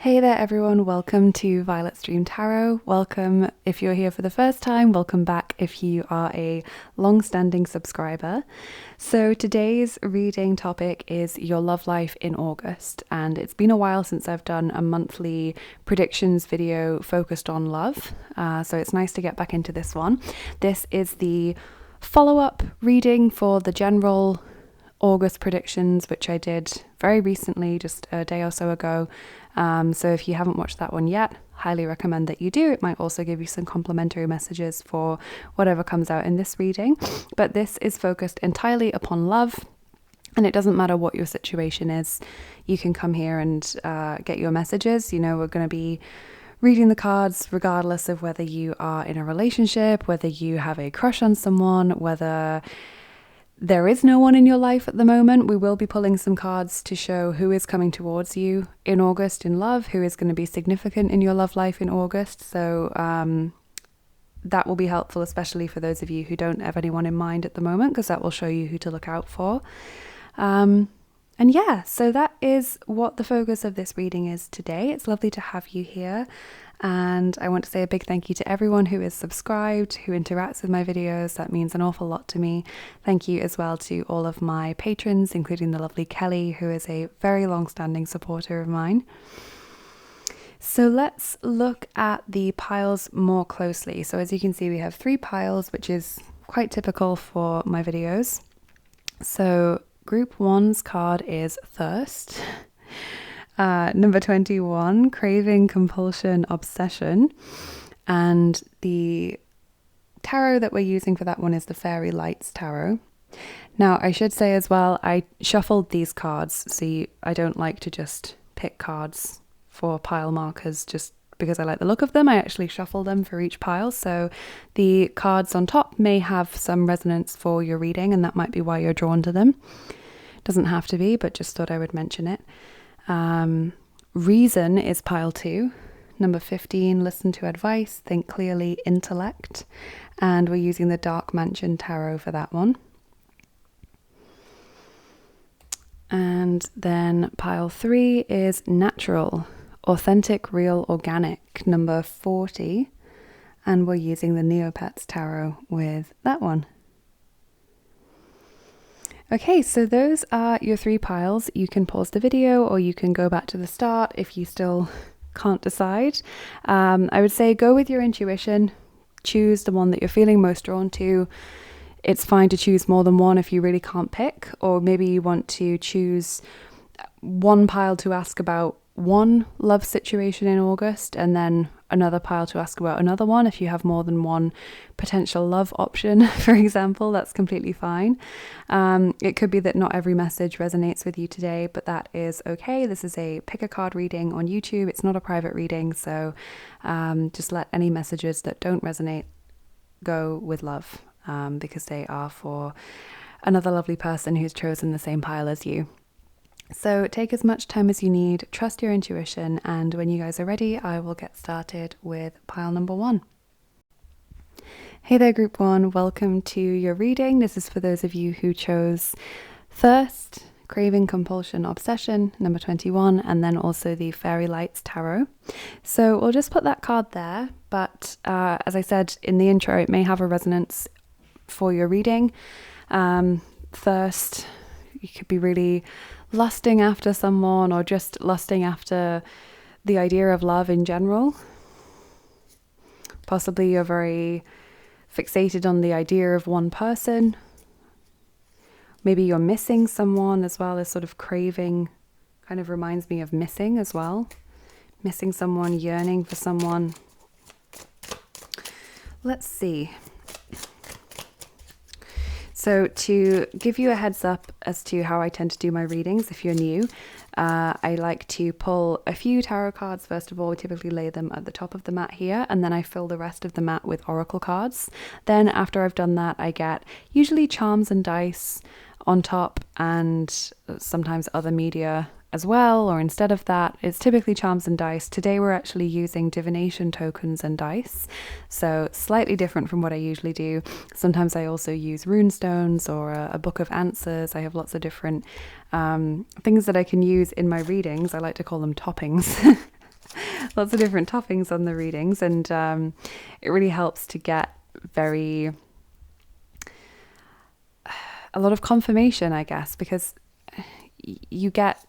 Hey there everyone, welcome to Violet's Dream Tarot. Welcome if you're here for the first time, welcome back if you are a long-standing subscriber. So today's reading topic is your love life in August, and it's been a while since I've done a monthly predictions video focused on love, so it's nice to get back into this one. This is the follow-up reading for the general August predictions, which I did very recently, just a day or so ago. So if you haven't watched that one yet, highly recommend that you do. It might also give you some complimentary messages for whatever comes out in this reading. But this is focused entirely upon love, and it doesn't matter what your situation is. You can come here and get your messages. You know, we're going to be reading the cards regardless of whether you are in a relationship, whether you have a crush on someone, whether there is no one in your life at the moment. We will be pulling some cards to show who is coming towards you in August in love, who is going to be significant in your love life in August. So that will be helpful, especially for those of you who don't have anyone in mind at the moment, because that will show you who to look out for. And yeah, so that is what the focus of this reading is today. It's lovely to have you here. And I want to say a big thank you to everyone who is subscribed, who interacts with my videos. That means an awful lot to me. Thank you as well to all of my patrons, including the lovely Kelly, who is a very long-standing supporter of mine. So let's look at the piles more closely. So as you can see, we have 3 piles, which is quite typical for my videos. So Group 1's card is Thirst. Number 21, Craving, Compulsion, Obsession. And the tarot that we're using for that one is the Fairy Lights Tarot. Now, I should say as well, I shuffled these cards. See, I don't like to just pick cards for pile markers just because I like the look of them. I actually shuffle them for each pile. So the cards on top may have some resonance for your reading, and that might be why you're drawn to them. Doesn't have to be, but just thought I would mention it. Reason is pile 2. Number 15, Listen to Advice, Think Clearly, Intellect. And we're using the Dark Mansion Tarot for that one. And then pile 3 is Natural, Authentic, Real, Organic, number 40. And we're using the Neopets Tarot with that one. Okay, so those are your 3 piles. You can pause the video or you can go back to the start if you still can't decide. I would say go with your intuition. Choose the one that you're feeling most drawn to. It's fine to choose more than one if you really can't pick, or maybe you want to choose one pile to ask about one love situation in August and then another pile to ask about another one. If you have more than one potential love option, for example, that's completely fine. It could be that not every message resonates with you today, but that is okay. This is a pick a card reading on YouTube. It's not a private reading, so just let any messages that don't resonate go with love, because they are for another lovely person who's chosen the same pile as you. So take as much time as you need, trust your intuition, and when you guys are ready, I will get started with pile number 1. Hey there, Group 1, welcome to your reading. This is for those of you who chose Thirst, Craving, Compulsion, Obsession, number 21, and then also the Fairy Lights Tarot. So we'll just put that card there, but as I said in the intro, it may have a resonance for your reading. Thirst, you could be really lusting after someone or just lusting after the idea of love in general. Possibly you're very fixated on the idea of one person. Maybe you're missing someone as well, as sort of craving kind of reminds me of missing as well. Missing someone, yearning for someone. Let's see. So to give you a heads up as to how I tend to do my readings, if you're new, I like to pull a few tarot cards. First of all, we typically lay them at the top of the mat here, and then I fill the rest of the mat with oracle cards. Then after I've done that, I get usually charms and dice on top, and sometimes other media as well, or instead of that, it's typically charms and dice. Today we're actually using divination tokens and dice, so slightly different from what I usually do. Sometimes I also use rune stones or a book of answers. I have lots of different things that I can use in my readings. I like to call them toppings. lots of different toppings on the readings, and it really helps to get a lot of confirmation, I guess, because you get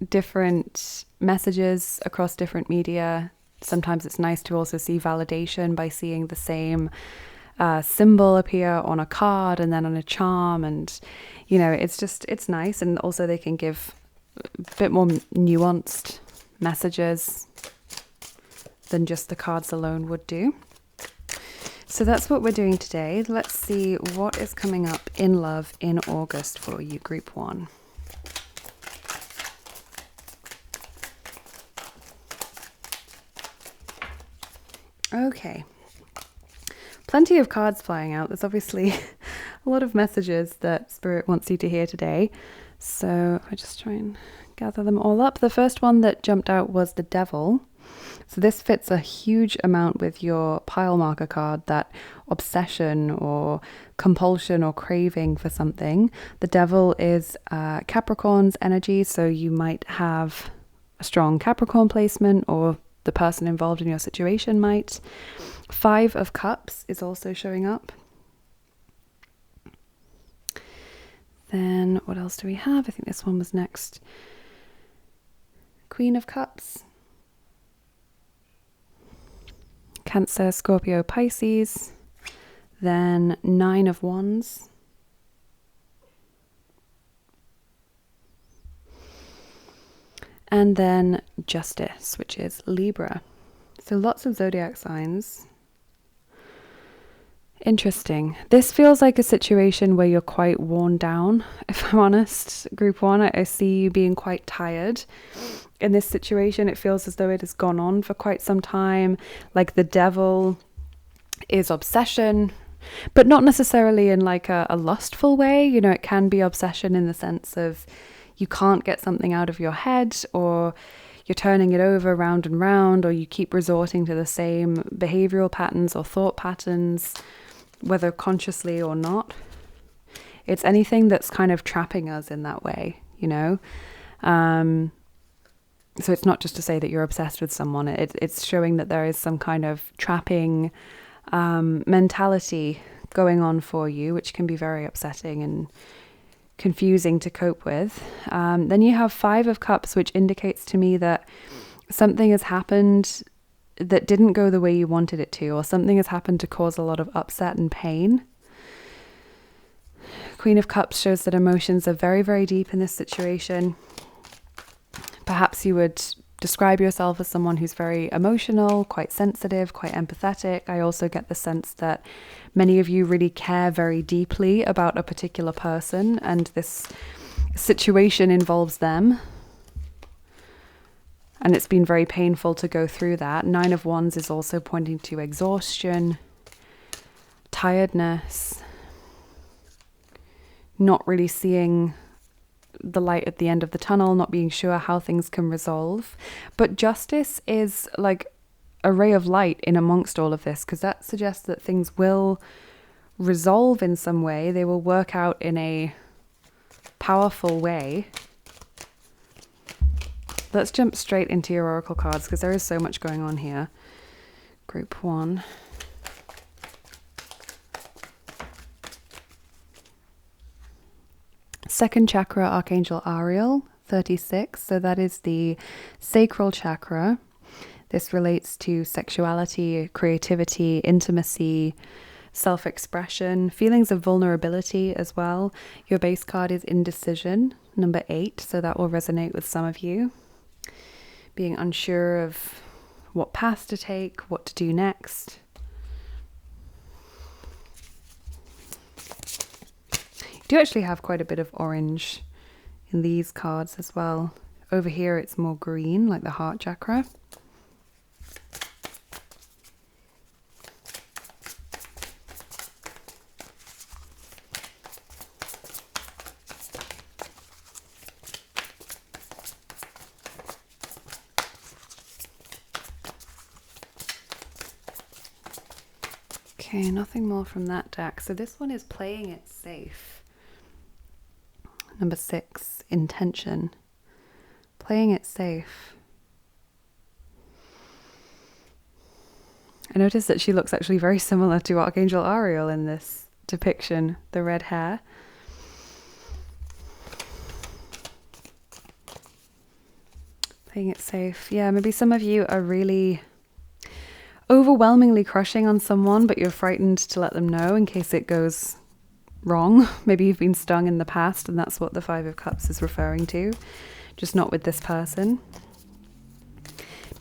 different messages across different media. Sometimes it's nice to also see validation by seeing the same symbol appear on a card and then on a charm, and it's nice. And also they can give a bit more nuanced messages than just the cards alone would do. So that's what we're doing today. Let's see what is coming up in love in August for you, Group 1. Okay. Plenty of cards flying out. There's obviously a lot of messages that Spirit wants you to hear today. So I just try and gather them all up. The first one that jumped out was the Devil. So this fits a huge amount with your pile marker card, that obsession or compulsion or craving for something. The Devil is Capricorn's energy, so you might have a strong Capricorn placement, or the person involved in your situation might. 5 of Cups is also showing up. Then what else do we have? I think this one was next. Queen of Cups. Cancer, Scorpio, Pisces. Then 9 of Wands. And then Justice, which is Libra. So lots of zodiac signs. Interesting. This feels like a situation where you're quite worn down, if I'm honest. Group 1, I see you being quite tired. In this situation, it feels as though it has gone on for quite some time. Like the Devil is obsession, but not necessarily in like a lustful way. It can be obsession in the sense of you can't get something out of your head, or you're turning it over round and round, or you keep resorting to the same behavioral patterns or thought patterns, whether consciously or not. It's anything that's kind of trapping us in that way, So it's not just to say that you're obsessed with someone. It's showing that there is some kind of trapping mentality going on for you, which can be very upsetting and confusing to cope with. Then you have 5 of Cups, which indicates to me that something has happened that didn't go the way you wanted it to, or something has happened to cause a lot of upset and pain. Queen of Cups shows that emotions are very, very deep in this situation. Perhaps you would describe yourself as someone who's very emotional, quite sensitive, quite empathetic. I also get the sense that many of you really care very deeply about a particular person, and this situation involves them. And it's been very painful to go through that. 9 of Wands is also pointing to exhaustion, tiredness, not really seeing the light at the end of the tunnel, not being sure how things can resolve. But Justice is like a ray of light in amongst all of this, because that suggests that things will resolve in some way. They will work out in a powerful way. Let's jump straight into your oracle cards, because there is so much going on here. Group 1. Second chakra, Archangel Ariel, 36. So that is the sacral chakra. This relates to sexuality, creativity, intimacy, self-expression, feelings of vulnerability as well. Your base card is Indecision, number 8. So that will resonate with some of you. Being unsure of what path to take, what to do next. You do actually have quite a bit of orange in these cards as well. Over here it's more green, like the heart chakra. Okay, nothing more from that deck. So this one is Playing It Safe. Number 6, Intention. Playing it safe. I noticed that she looks actually very similar to Archangel Ariel in this depiction, the red hair. Playing it safe. Yeah, maybe some of you are really overwhelmingly crushing on someone, but you're frightened to let them know in case it goes wrong. Maybe you've been stung in the past, and that's what the Five of Cups is referring to, just not with this person.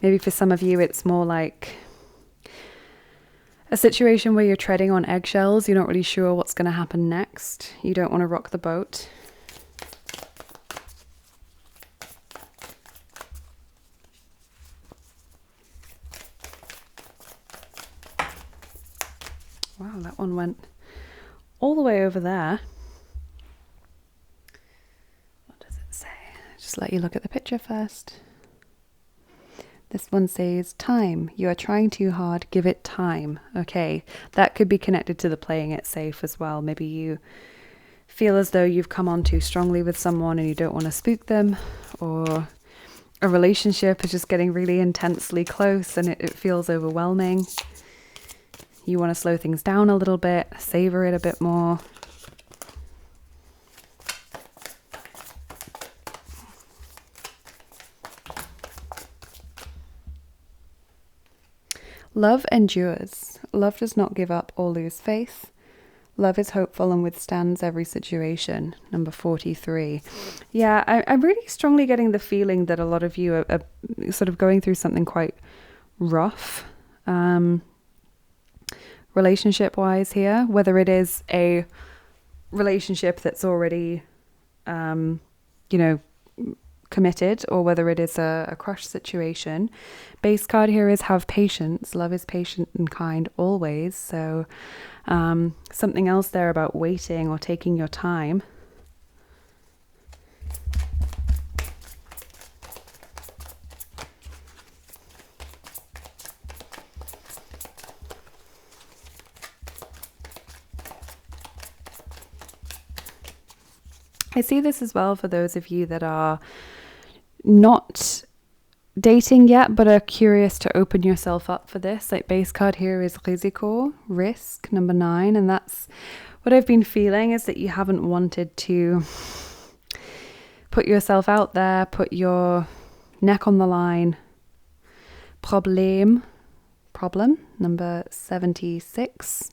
Maybe for some of you, it's more like a situation where you're treading on eggshells. You're not really sure what's going to happen next. You don't want to rock the boat. Wow, that one went all the way over there. What does it say? Just let you look at the picture first. This one says, time. You are trying too hard. Give it time. Okay, that could be connected to the playing it safe as well. Maybe you feel as though you've come on too strongly with someone and you don't want to spook them, or a relationship is just getting really intensely close and it feels overwhelming. You want to slow things down a little bit, savor it a bit more. Love endures. Love does not give up or lose faith. Love is hopeful and withstands every situation. Number 43. Yeah, I'm really strongly getting the feeling that a lot of you are sort of going through something quite rough, relationship-wise here. Whether it is a relationship that's already, committed, or whether it is a crush situation. Base card here is have patience. Love is patient and kind always. So something else there about waiting or taking your time. I see this as well for those of you that are not dating yet, but are curious to open yourself up for this. Like base card here is Risiko, risk, number 9. And that's what I've been feeling, is that you haven't wanted to put yourself out there, put your neck on the line. Problem, number 76.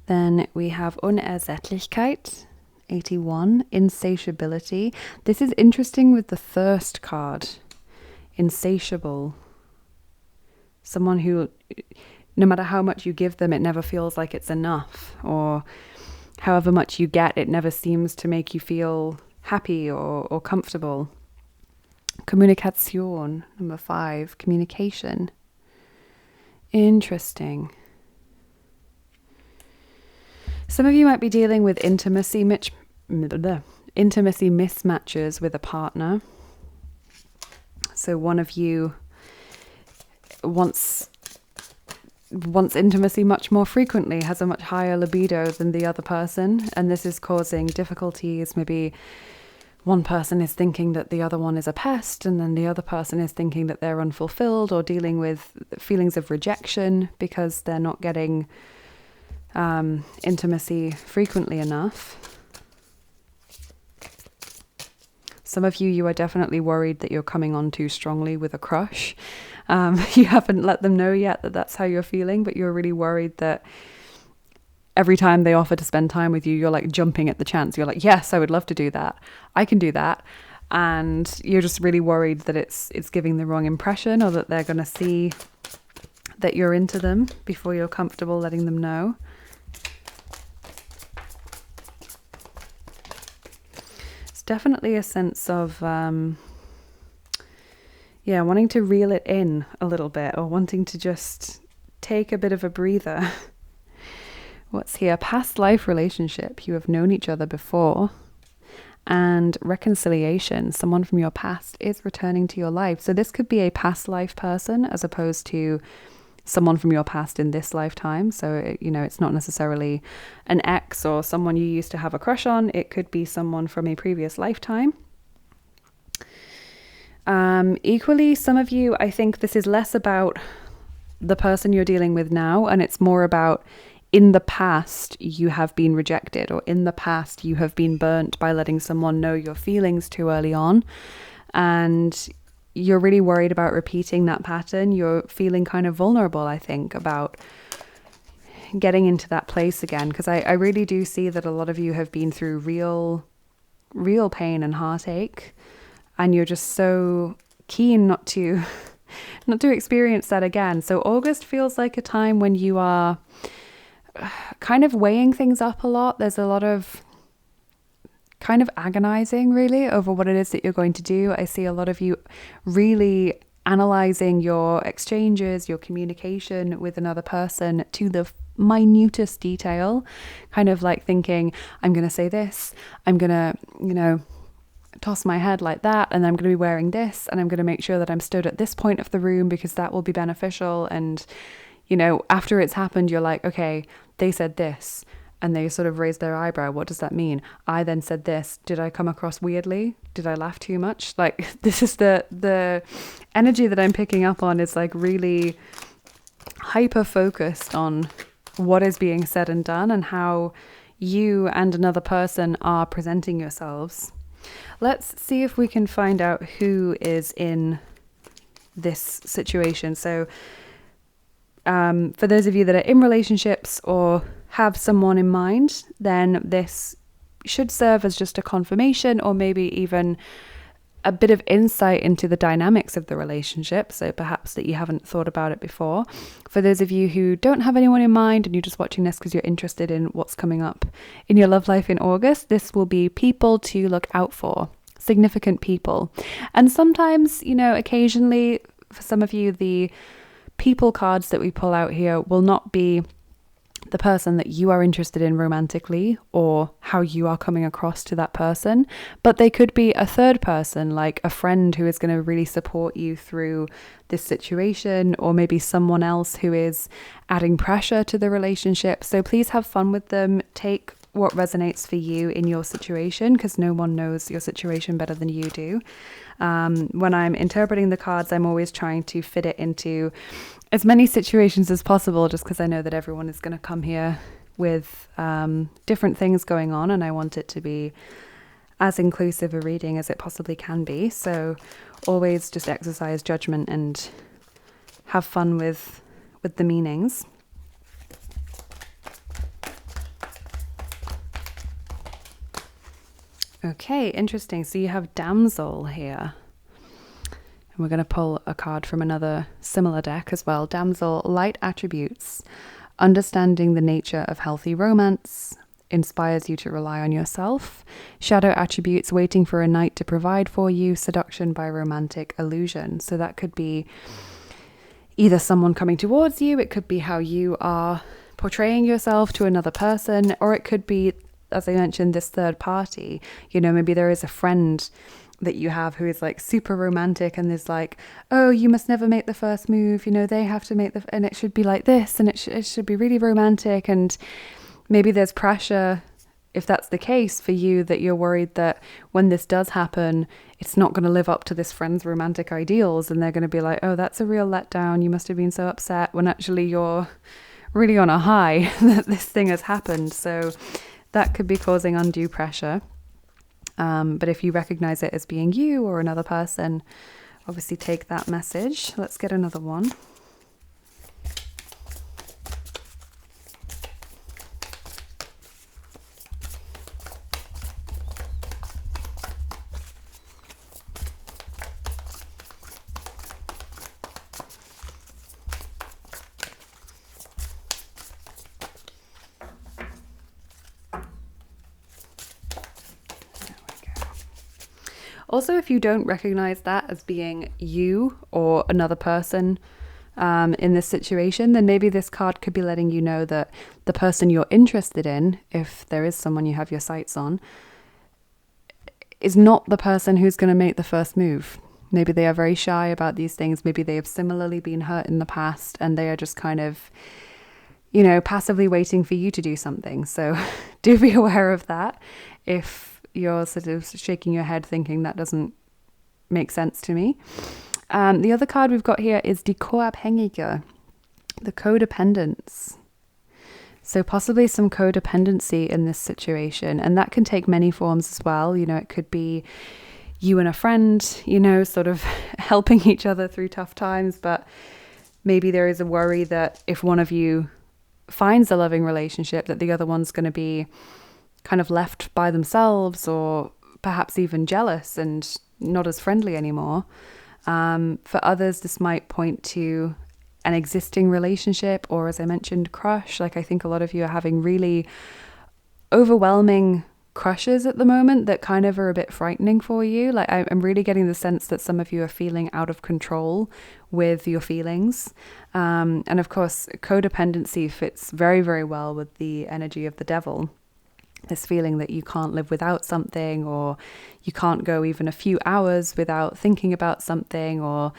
Then we have Unersättlichkeit, 81, insatiability. This is interesting with the thirst card. Insatiable. Someone who, no matter how much you give them, it never feels like it's enough. Or however much you get, it never seems to make you feel happy or comfortable. Kommunikation, number 5, communication. Interesting. Some of you might be dealing with intimacy mismatches with a partner. So one of you wants intimacy much more frequently, has a much higher libido than the other person, and this is causing difficulties. Maybe one person is thinking that the other one is a pest, and then the other person is thinking that they're unfulfilled, or dealing with feelings of rejection because they're not getting intimacy frequently enough. Some of you are definitely worried that you're coming on too strongly with a crush. You haven't let them know yet that that's how you're feeling, but you're really worried that every time they offer to spend time with you, you're like jumping at the chance. You're like, yes, I would love to do that. I can do that. And you're just really worried that it's giving the wrong impression, or that they're going to see that you're into them before you're comfortable letting them know. Definitely a sense of wanting to reel it in a little bit, or wanting to just take a bit of a breather. What's here? Past life relationship. You have known each other before. And reconciliation. Someone from your past is returning to your life. So this could be a past life person as opposed to someone from your past in this lifetime. So, it's not necessarily an ex or someone you used to have a crush on. It could be someone from a previous lifetime. Equally, some of you, I think this is less about the person you're dealing with now, and it's more about in the past you have been rejected, or in the past you have been burnt by letting someone know your feelings too early on, and you're really worried about repeating that pattern. You're feeling kind of vulnerable, I think, about getting into that place again, because I really do see that a lot of you have been through real pain and heartache, and you're just so keen not to experience that again. So August feels like a time when you are kind of weighing things up a lot. There's a lot of kind of agonizing really over what it is that you're going to do. I see a lot of you really analyzing your exchanges, your communication with another person to the minutest detail, kind of like thinking, I'm going to say this, I'm going to, toss my head like that, and I'm going to be wearing this, and I'm going to make sure that I'm stood at this point of the room because that will be beneficial. And, after it's happened, you're like, okay, they said this, and they sort of raised their eyebrow. What does that mean? I then said this. Did I come across weirdly? Did I laugh too much? Like, this is the energy that I'm picking up on, is like really hyper focused on what is being said and done, and how you and another person are presenting yourselves. Let's see if we can find out who is in this situation. So for those of you that are in relationships or have someone in mind, then this should serve as just a confirmation, or maybe even a bit of insight into the dynamics of the relationship. So perhaps that you haven't thought about it before. For those of you who don't have anyone in mind and you're just watching this because you're interested in what's coming up in your love life in August, this will be people to look out for, significant people. And sometimes, occasionally for some of you, the people cards that we pull out here will not be the person that you are interested in romantically, or how you are coming across to that person, but they could be a third person, like a friend who is going to really support you through this situation, or maybe someone else who is adding pressure to the relationship. So please have fun with them. Take what resonates for you in your situation, because no one knows your situation better than you do. When I'm interpreting the cards, I'm always trying to fit it into as many situations as possible, just because I know that everyone is going to come here with different things going on, and I want it to be as inclusive a reading as it possibly can be. So always just exercise judgment and have fun with the meanings. Okay, interesting. So you have Damsel here. And we're going to pull a card from another similar deck as well. Damsel, light attributes. Understanding the nature of healthy romance. Inspires you to rely on yourself. Shadow attributes, waiting for a knight to provide for you. Seduction by romantic illusion. So that could be either someone coming towards you. It could be how you are portraying yourself to another person. Or it could be, as I mentioned, this third party. Maybe there is a friend that you have who is like super romantic, and there's like, oh, you must never make the first move, they have to make and it should be like this, and it should be really romantic. And maybe there's pressure, if that's the case for you, that you're worried that when this does happen, it's not going to live up to this friend's romantic ideals, and they're going to be like, oh, that's a real letdown, you must have been so upset, when actually you're really on a high that this thing has happened. So that could be causing undue pressure. But if you recognize it as being you or another person, obviously take that message. Let's get another one. Also, if you don't recognize that as being you or another person in this situation, then maybe this card could be letting you know that the person you're interested in, if there is someone you have your sights on, is not the person who's going to make the first move. Maybe they are very shy about these things. Maybe they have similarly been hurt in the past, and they are just kind of, passively waiting for you to do something. So do be aware of that. If you're sort of shaking your head thinking that doesn't make sense to me. The other card we've got here is Die Koabhängige. The codependence. So possibly some codependency in this situation, and that can take many forms as well. You know, it could be you and a friend, you know, sort of helping each other through tough times, but maybe there is a worry that if one of you finds a loving relationship, that the other one's going to be kind of left by themselves, or perhaps even jealous and not as friendly anymore. For others, this might point to an existing relationship, or as I mentioned, crush. Like, I think a lot of you are having really overwhelming crushes at the moment that kind of are a bit frightening for you. Like, I'm really getting the sense that some of you are feeling out of control with your feelings. And of course, codependency fits very, very well with the energy of the devil. This feeling that you can't live without something, or you can't go even a few hours without thinking about something, or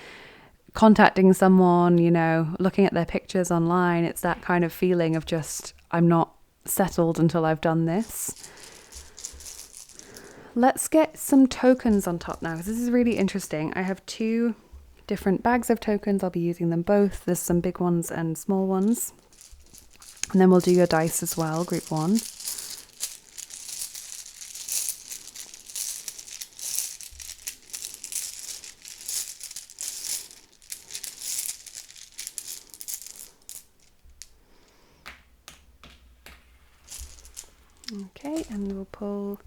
contacting someone, you know, looking at their pictures online. It's that kind of feeling of just, I'm not settled until I've done this. Let's get some tokens on top now, because this is really interesting. I have 2 different bags of tokens. I'll be using them both. There's some big ones and small ones. And then we'll do your dice as well, group 1. Okay, and we'll pull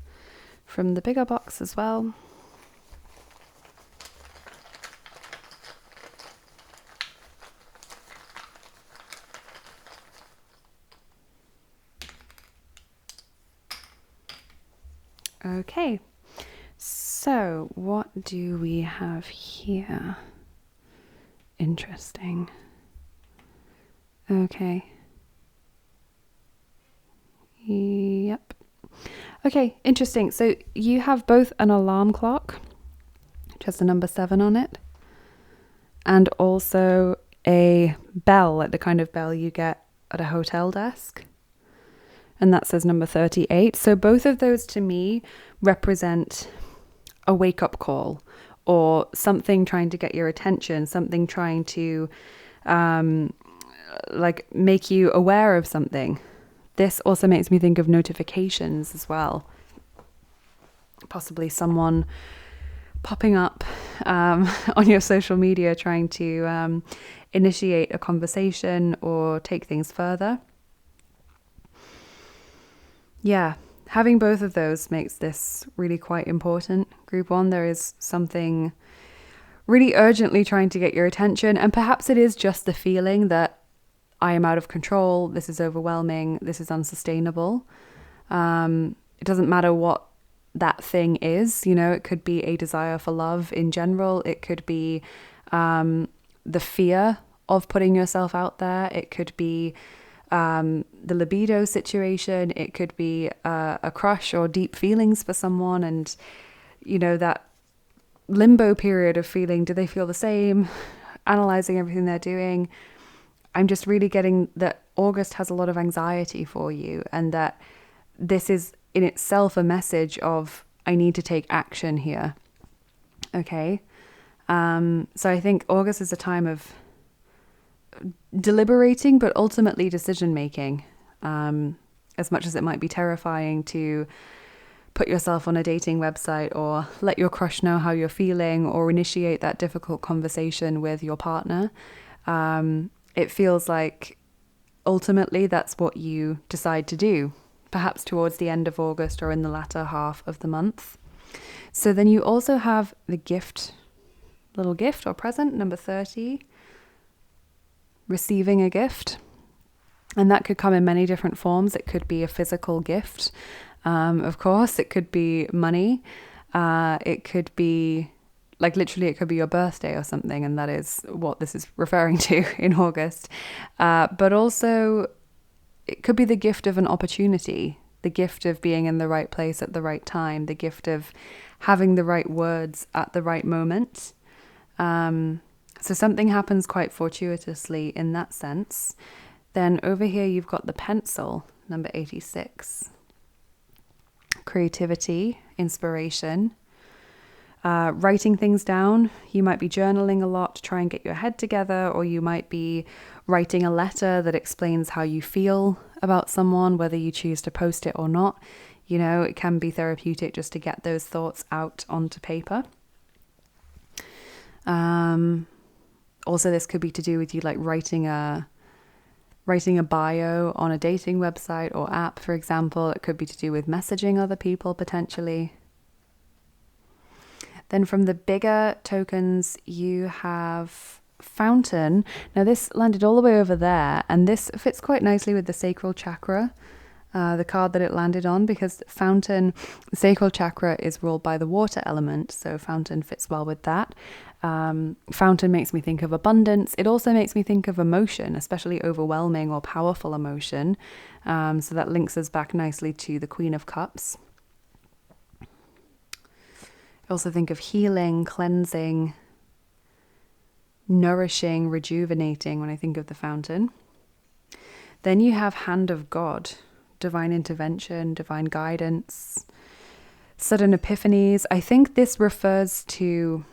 from the bigger box as well. Okay, so what do we have here? Interesting. Okay. Yep. Okay, interesting. So you have both an alarm clock, which has the number 7 on it, and also a bell, like the kind of bell you get at a hotel desk. And that says number 38. So both of those to me represent a wake-up call, or something trying to get your attention, something trying to like make you aware of something. This also makes me think of notifications as well. Possibly someone popping up on your social media trying to initiate a conversation or take things further. Yeah, having both of those makes this really quite important. Group 1, there is something really urgently trying to get your attention, and perhaps it is just the feeling that I am out of control, this is overwhelming, this is unsustainable. It doesn't matter what that thing is, you know, it could be a desire for love in general, it could be the fear of putting yourself out there, it could be the libido situation, it could be a crush or deep feelings for someone, and, you know, that limbo period of feeling, do they feel the same, analyzing everything they're doing. I'm just really getting that August has a lot of anxiety for you, and that this is in itself a message of, I need to take action here. Okay. So I think August is a time of deliberating, but ultimately decision making. As much as it might be terrifying to put yourself on a dating website, or let your crush know how you're feeling, or initiate that difficult conversation with your partner, it feels like ultimately that's what you decide to do, perhaps towards the end of August or in the latter half of the month. So then you also have the gift, little gift or present, number 30, receiving a gift. And that could come in many different forms. It could be a physical gift, of course. It could be money. It could be, like, literally, it could be your birthday or something, and that is what this is referring to in August. But also, it could be the gift of an opportunity, the gift of being in the right place at the right time, the gift of having the right words at the right moment. So something happens quite fortuitously in that sense. Then over here, you've got the pencil, number 86. Creativity, inspiration. Writing things down. You might be journaling a lot to try and get your head together, or you might be writing a letter that explains how you feel about someone, whether you choose to post it or not. You know, it can be therapeutic just to get those thoughts out onto paper. Also, this could be to do with you like writing a bio on a dating website or app, for example. It could be to do with messaging other people potentially. Then from the bigger tokens, you have Fountain. Now this landed all the way over there, and this fits quite nicely with the sacral chakra, the card that it landed on, because Fountain, the sacral chakra is ruled by the water element, so Fountain fits well with that. Fountain makes me think of abundance. It also makes me think of emotion, especially overwhelming or powerful emotion. So that links us back nicely to the Queen of Cups. I also think of healing, cleansing, nourishing, rejuvenating when I think of the Fountain. Then you have Hand of God, divine intervention, divine guidance, sudden epiphanies. I think this refers to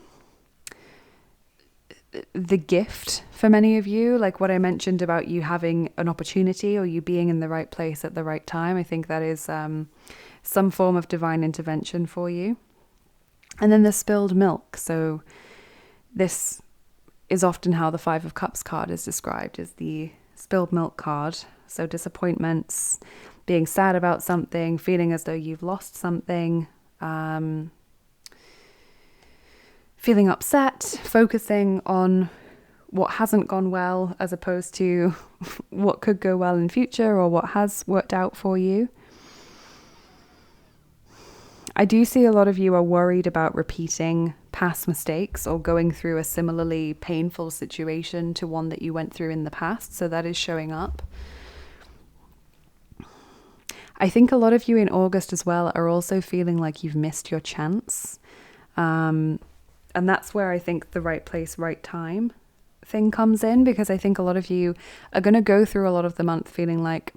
the gift for many of you, like what I mentioned about you having an opportunity or you being in the right place at the right time. I think that is some form of divine intervention for you. And then the spilled milk. So this is often how the Five of Cups card is described, as the spilled milk card. So disappointments, being sad about something, feeling as though you've lost something, feeling upset, focusing on what hasn't gone well as opposed to what could go well in future or what has worked out for you. I do see a lot of you are worried about repeating past mistakes or going through a similarly painful situation to one that you went through in the past. So that is showing up. I think a lot of you in August as well are also feeling like you've missed your chance. And that's where I think the right place, right time thing comes in, because I think a lot of you are going to go through a lot of the month feeling like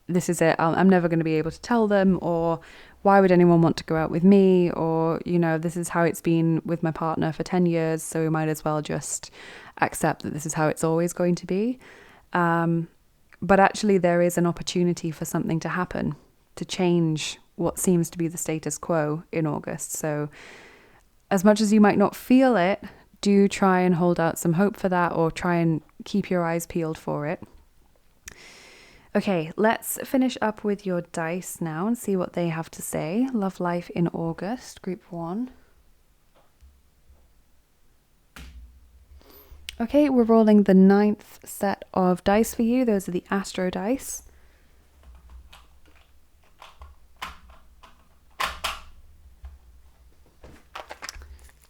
this is it. I'm never going to be able to tell them, or why would anyone want to go out with me? Or, you know, this is how it's been with my partner for 10 years. So we might as well just accept that this is how it's always going to be. But actually there is an opportunity for something to happen, to change what seems to be the status quo in August. So as much as you might not feel it, do try and hold out some hope for that, or try and keep your eyes peeled for it. Okay, let's finish up with your dice now and see what they have to say. Love life in August, group 1. Okay, we're rolling the 9th set of dice for you. Those are the Astro dice.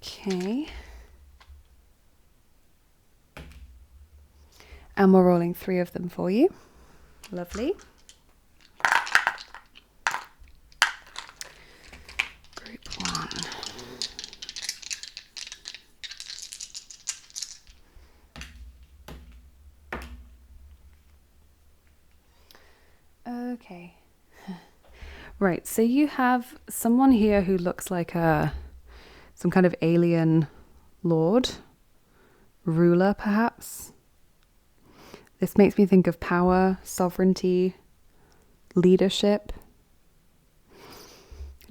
Okay. And we're rolling 3 of them for you. Lovely. Group 1. Okay. Right, so you have someone here who looks like some kind of alien lord, ruler perhaps. This makes me think of power, sovereignty, leadership,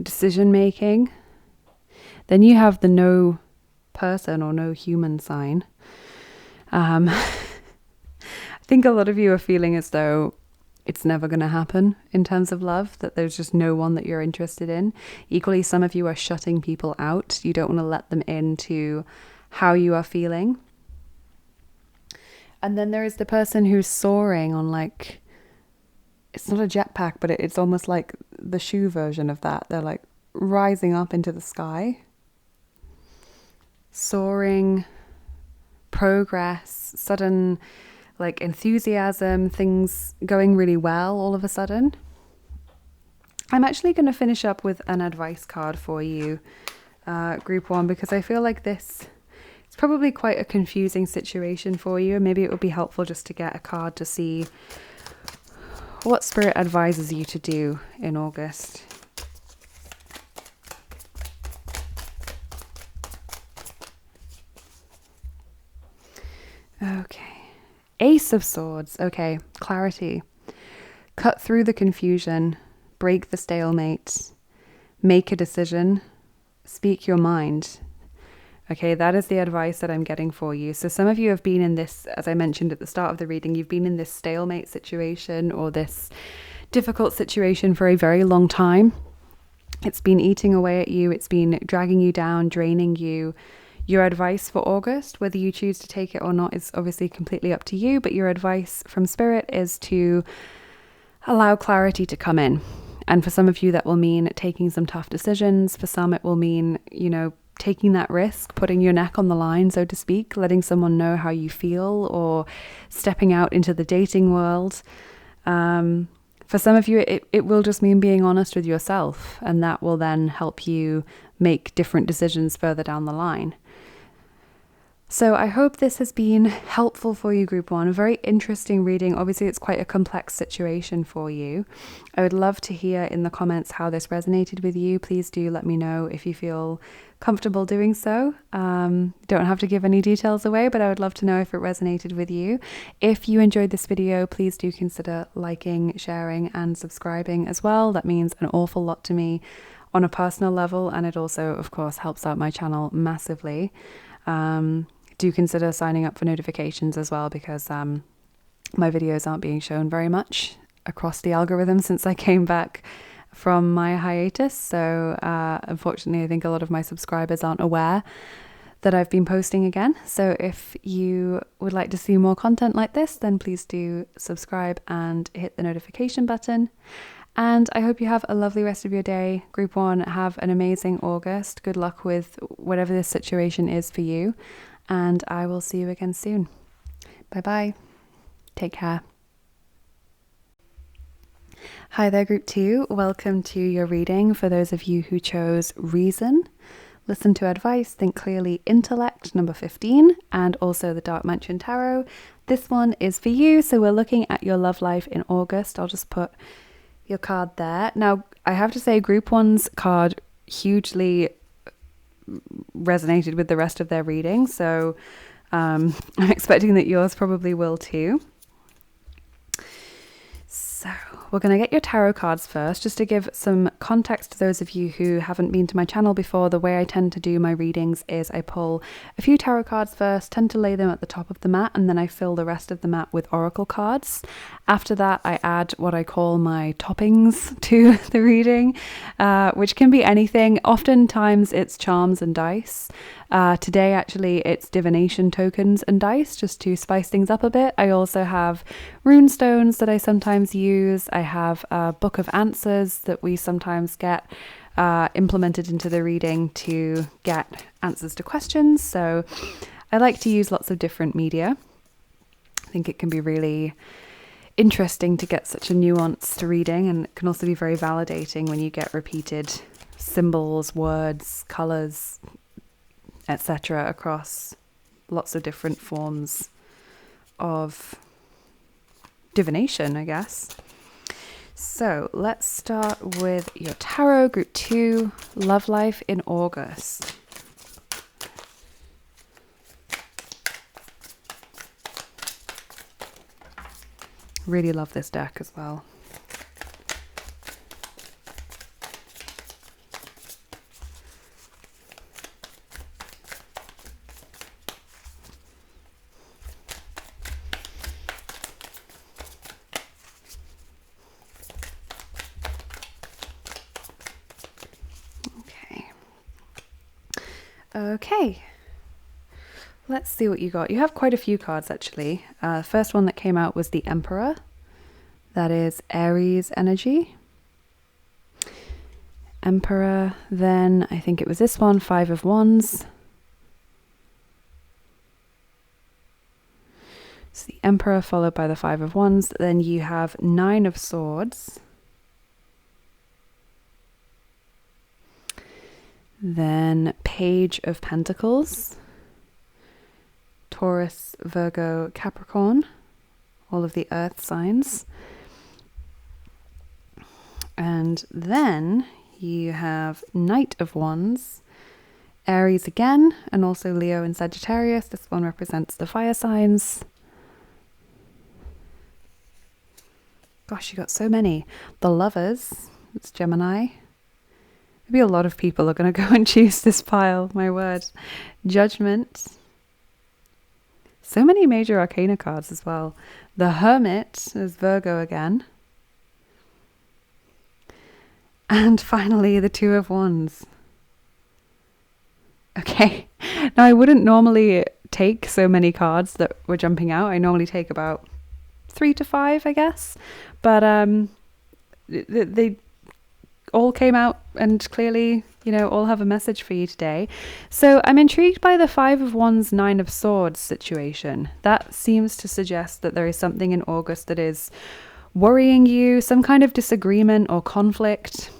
decision making. Then you have the no person or no human sign. I think a lot of you are feeling as though it's never going to happen in terms of love, that there's just no one that you're interested in. Equally, some of you are shutting people out. You don't want to let them into how you are feeling. And then there is the person who's soaring on, like, it's not a jetpack, but it's almost like the shoe version of that. They're like rising up into the sky. Soaring, progress, sudden like enthusiasm, things going really well all of a sudden. I'm actually going to finish up with an advice card for you, group 1, because I feel like this is probably quite a confusing situation for you. Maybe it would be helpful just to get a card to see what Spirit advises you to do in August. Okay. Ace of Swords. Okay. Clarity. Cut through the confusion. Break the stalemate. Make a decision. Speak your mind. Okay, that is the advice that I'm getting for you. So some of you have been in this, as I mentioned at the start of the reading, you've been in this stalemate situation or this difficult situation for a very long time. It's been eating away at you. It's been dragging you down, draining you. Your advice for August, whether you choose to take it or not, is obviously completely up to you. But your advice from Spirit is to allow clarity to come in. And for some of you, that will mean taking some tough decisions. For some, it will mean, taking that risk, putting your neck on the line, so to speak, letting someone know how you feel, or stepping out into the dating world. For some of you, it will just mean being honest with yourself, and that will then help you make different decisions further down the line. So I hope this has been helpful for you, Group 1. A very interesting reading. Obviously, it's quite a complex situation for you. I would love to hear in the comments how this resonated with you. Please do let me know if you feel comfortable doing so. Don't have to give any details away, but I would love to know if it resonated with you. If you enjoyed this video, please do consider liking, sharing, and subscribing as well. That means an awful lot to me on a personal level, and it also, of course, helps out my channel massively. Do consider signing up for notifications as well, because my videos aren't being shown very much across the algorithm since I came back from my hiatus. So unfortunately, I think a lot of my subscribers aren't aware that I've been posting again. So if you would like to see more content like this, then please do subscribe and hit the notification button. And I hope you have a lovely rest of your day. Group 1, have an amazing August. Good luck with whatever this situation is for you. And I will see you again soon. Bye-bye. Take care. Hi there, Group 2. Welcome to your reading for those of you who chose Reason, Listen to Advice, Think Clearly, Intellect, number 15, and also the Dark Mansion Tarot. This one is for you. So we're looking at your love life in August. I'll just put your card there. Now, I have to say, Group 1's card hugely resonated with the rest of their reading, so I'm expecting that yours probably will too. So we're going to get your tarot cards first, just to give some context to those of you who haven't been to my channel before. The way I tend to do my readings is I pull a few tarot cards first, tend to lay them at the top of the mat, and then I fill the rest of the mat with oracle cards. After that, I add what I call my toppings to the reading, which can be anything. Oftentimes it's charms and dice. Today, actually, it's divination tokens and dice, just to spice things up a bit. I also have rune stones that I sometimes use. I have a book of answers that we sometimes get implemented into the reading to get answers to questions. So I like to use lots of different media. I think it can be really interesting to get such a nuanced reading, and it can also be very validating when you get repeated symbols, words, colors, etc. across lots of different forms of divination, I guess. So let's start with your tarot, Group 2, love life in August. Really love this deck as well. Okay, let's see what you got. You have quite a few cards, actually. First one that came out was the Emperor. That is Aries energy. Emperor. Then I think it was this one, Five of Wands. So the Emperor followed by the Five of Wands. Then you have Nine of Swords. Then Page of Pentacles, Taurus, Virgo, Capricorn, all of the earth signs. And then you have Knight of Wands, Aries again, and also Leo and Sagittarius. This one represents the fire signs. Gosh, you got so many. The Lovers, it's Gemini. Maybe a lot of people are going to go and choose this pile, my word. Judgment. So many major arcana cards as well. The Hermit is Virgo again. And finally, the Two of Wands. Okay, now I wouldn't normally take so many cards that were jumping out. I normally take about 3 to 5, I guess. But they all came out and clearly, all have a message for you today. So I'm intrigued by the Five of Wands, Nine of Swords situation. That seems to suggest that there is something in August that is worrying you, some kind of disagreement or conflict.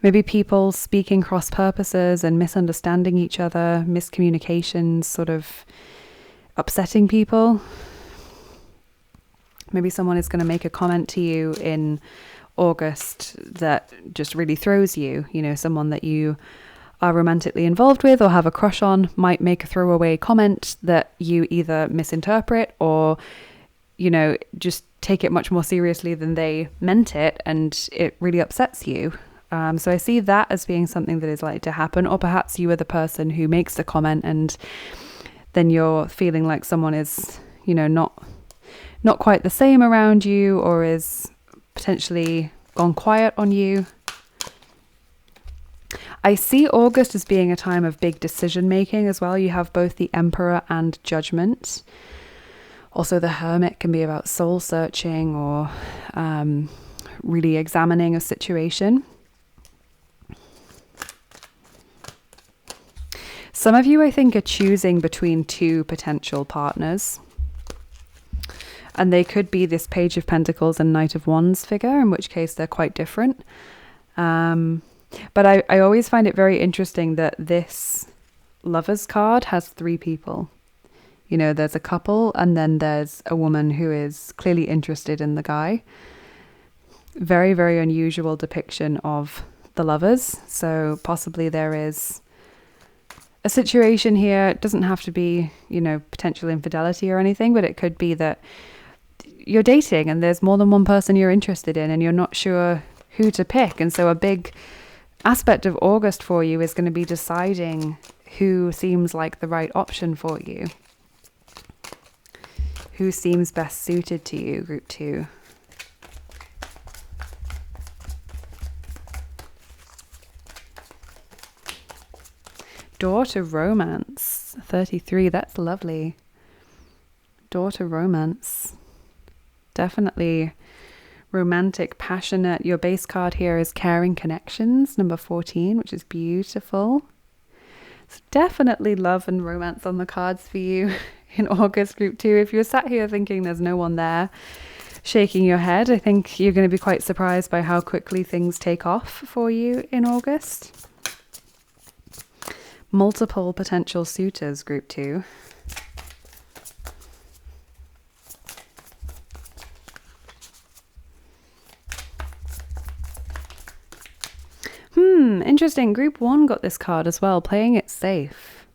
Maybe people speaking cross purposes and misunderstanding each other, miscommunications, sort of upsetting people. Maybe someone is going to make a comment to you in August that just really throws you. Someone that you are romantically involved with or have a crush on might make a throwaway comment that you either misinterpret or, just take it much more seriously than they meant it, and it really upsets you. So I see that as being something that is likely to happen, or perhaps you are the person who makes the comment and then you're feeling like someone is, not quite the same around you, or is potentially gone quiet on you. I see August as being a time of big decision making as well. You have both the Emperor and Judgment. Also, the Hermit can be about soul searching or really examining a situation. Some of you, I think, are choosing between two potential partners. And they could be this Page of Pentacles and Knight of Wands figure, in which case they're quite different. But I always find it very interesting that this Lovers card has 3 people. There's a couple and then there's a woman who is clearly interested in the guy. Very, very unusual depiction of the lovers. So possibly there is a situation here. It doesn't have to be, potential infidelity or anything, but it could be that you're dating and there's more than one person you're interested in and you're not sure who to pick. And so a big aspect of August for you is going to be deciding who seems like the right option for you. Who seems best suited to you, Group 2. Door to Romance, 33, that's lovely. Door to Romance. Definitely romantic, passionate. Your base card here is Caring Connections, number 14, which is beautiful. So definitely love and romance on the cards for you in August, Group 2. If you're sat here thinking there's no one there, shaking your head, I think you're going to be quite surprised by how quickly things take off for you in August. Multiple potential suitors, Group 2. Interesting. Group 1 got this card as well. Playing it safe.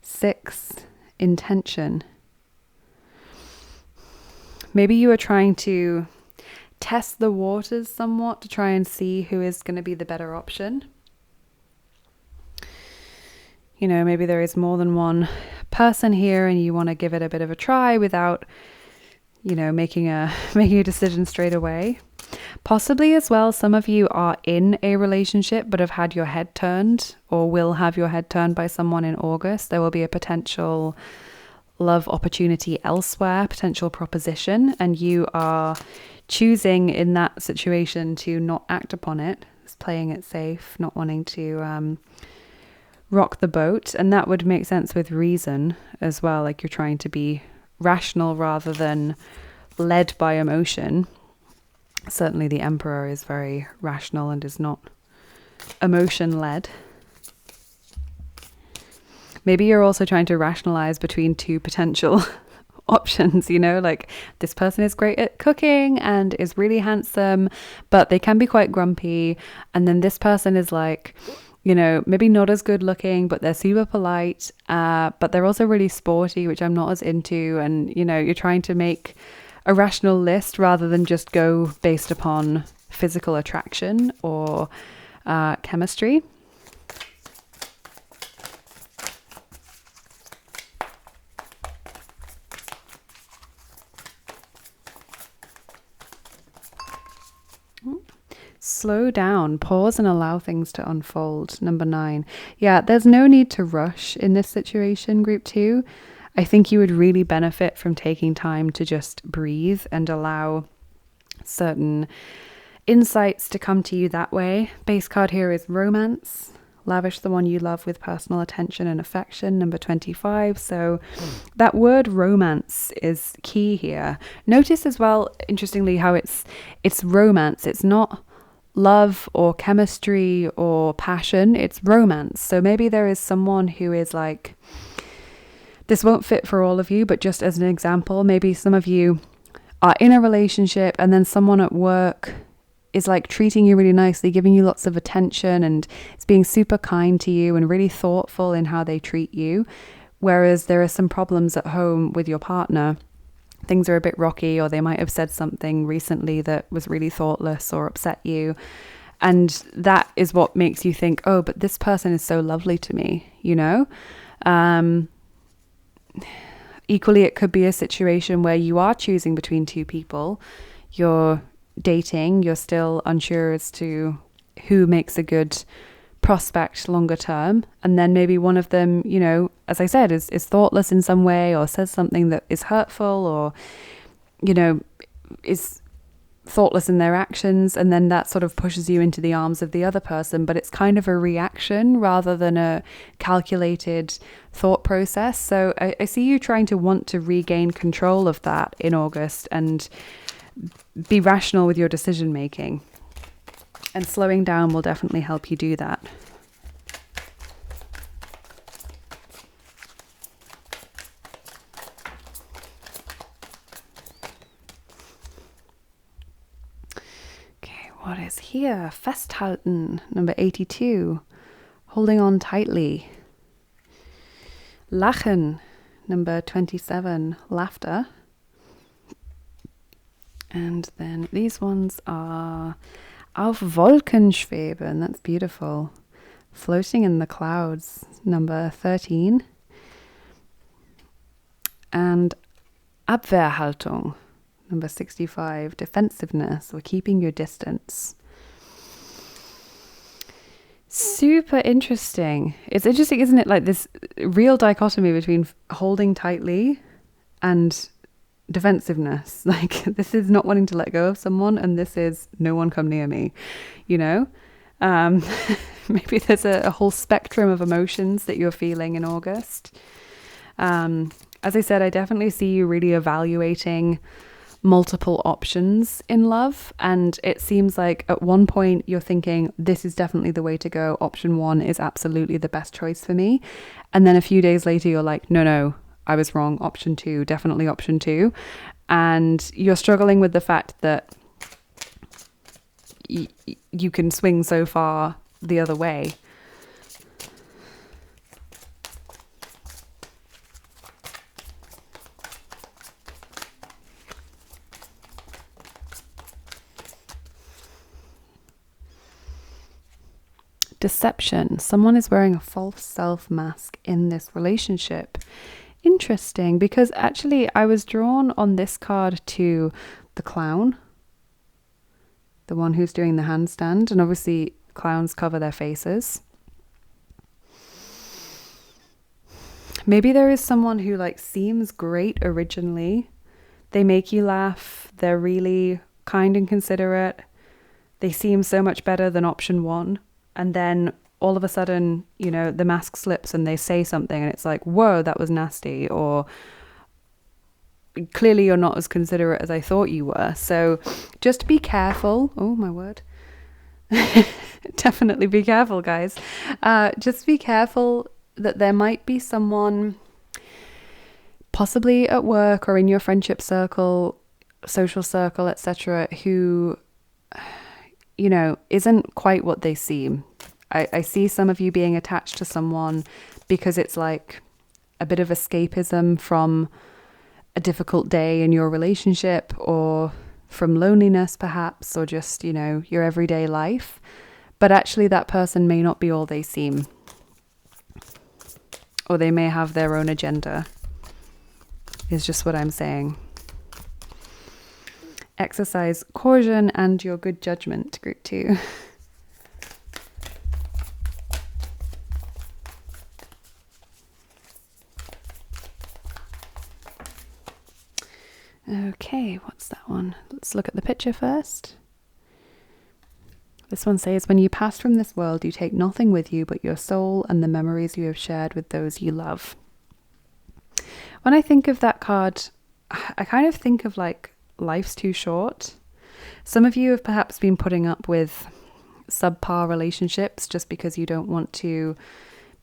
6. Intention. Maybe you are trying to test the waters somewhat to try and see who is going to be the better option. Maybe there is more than one person here and you want to give it a bit of a try without, making a decision straight away. Possibly as well, some of you are in a relationship but have had your head turned or will have your head turned by someone in August. There will be a potential love opportunity elsewhere, potential proposition, and you are choosing in that situation to not act upon it. It's playing it safe, not wanting to rock the boat. And that would make sense with reason as well, like you're trying to be rational rather than led by emotion. Certainly the Emperor is very rational and is not emotion-led. Maybe you're also trying to rationalize between two potential options, like this person is great at cooking and is really handsome, but they can be quite grumpy. And then this person is like, you know, maybe not as good looking, but they're super polite, but they're also really sporty, which I'm not as into. And, you know, you're trying to make a rational list rather than just go based upon physical attraction or chemistry. Slow down, pause and allow things to unfold. Number 9. Yeah, there's no need to rush in this situation, group 2. I think you would really benefit from taking time to just breathe and allow certain insights to come to you that way. Base card here is romance. Lavish the one you love with personal attention and affection, number 25. So that word romance is key here. Notice as well, interestingly, how it's romance. It's not love or chemistry or passion, it's romance. So maybe there is someone who is like, this won't fit for all of you, but just as an example, maybe some of you are in a relationship and then someone at work is like treating you really nicely, giving you lots of attention, and it's being super kind to you and really thoughtful in how they treat you. Whereas there are some problems at home with your partner. Things are a bit rocky, or they might have said something recently that was really thoughtless or upset you. And that is what makes you think, oh, but this person is so lovely to me, you know? Equally, it could be a situation where you are choosing between two people. You're dating, you're still unsure as to who makes a good prospect longer term, and then maybe one of them, you know, as I said, is thoughtless in some way, or says something that is hurtful, or, you know, is thoughtless in their actions, and then that sort of pushes you into the arms of the other person. But it's kind of a reaction rather than a calculated thought process. So I see you trying to want to regain control of that in August and be rational with your decision making. And slowing down will definitely help you do that. Okay, what is here? Festhalten, number 82. Holding on tightly. Lachen, number 27. Laughter. And then these ones are Auf Wolken schweben, that's beautiful. Floating in the clouds, number 13. And Abwehrhaltung, number 65. Defensiveness, or keeping your distance. Super interesting. It's interesting, isn't it? Like this real dichotomy between holding tightly and defensiveness. Like, this is not wanting to let go of someone, and this is no one come near me, you know. Maybe there's a whole spectrum of emotions that you're feeling in August. As I said, I definitely see you really evaluating multiple options in love, and it seems like at one point you're thinking, this is definitely the way to go, option 1 is absolutely the best choice for me, and then a few days later you're like, no, I was wrong, option 2, definitely option 2. And you're struggling with the fact that you can swing so far the other way. Deception. Someone is wearing a false self mask in this relationship. Interesting, because actually I was drawn on this card to the clown, the one who's doing the handstand, and obviously clowns cover their faces. Maybe there is someone who like seems great originally. They make you laugh. They're really kind and considerate. They seem so much better than option 1. And then all of a sudden, you know, the mask slips and they say something and it's like, whoa, that was nasty. Or clearly you're not as considerate as I thought you were. So just be careful. Oh, my word. Definitely be careful, guys. Just be careful that there might be someone possibly at work or in your friendship circle, social circle, etc., who, you know, isn't quite what they seem. I see some of you being attached to someone because it's like a bit of escapism from a difficult day in your relationship, or from loneliness perhaps, or just, you know, your everyday life. But actually that person may not be all they seem, or they may have their own agenda, is just what I'm saying. Exercise caution and your good judgment, group 2. Okay, what's that one? Let's look at the picture first. This one says, when you pass from this world, you take nothing with you but your soul and the memories you have shared with those you love. When I think of that card, I kind of think of like, life's too short. Some of you have perhaps been putting up with subpar relationships just because you don't want to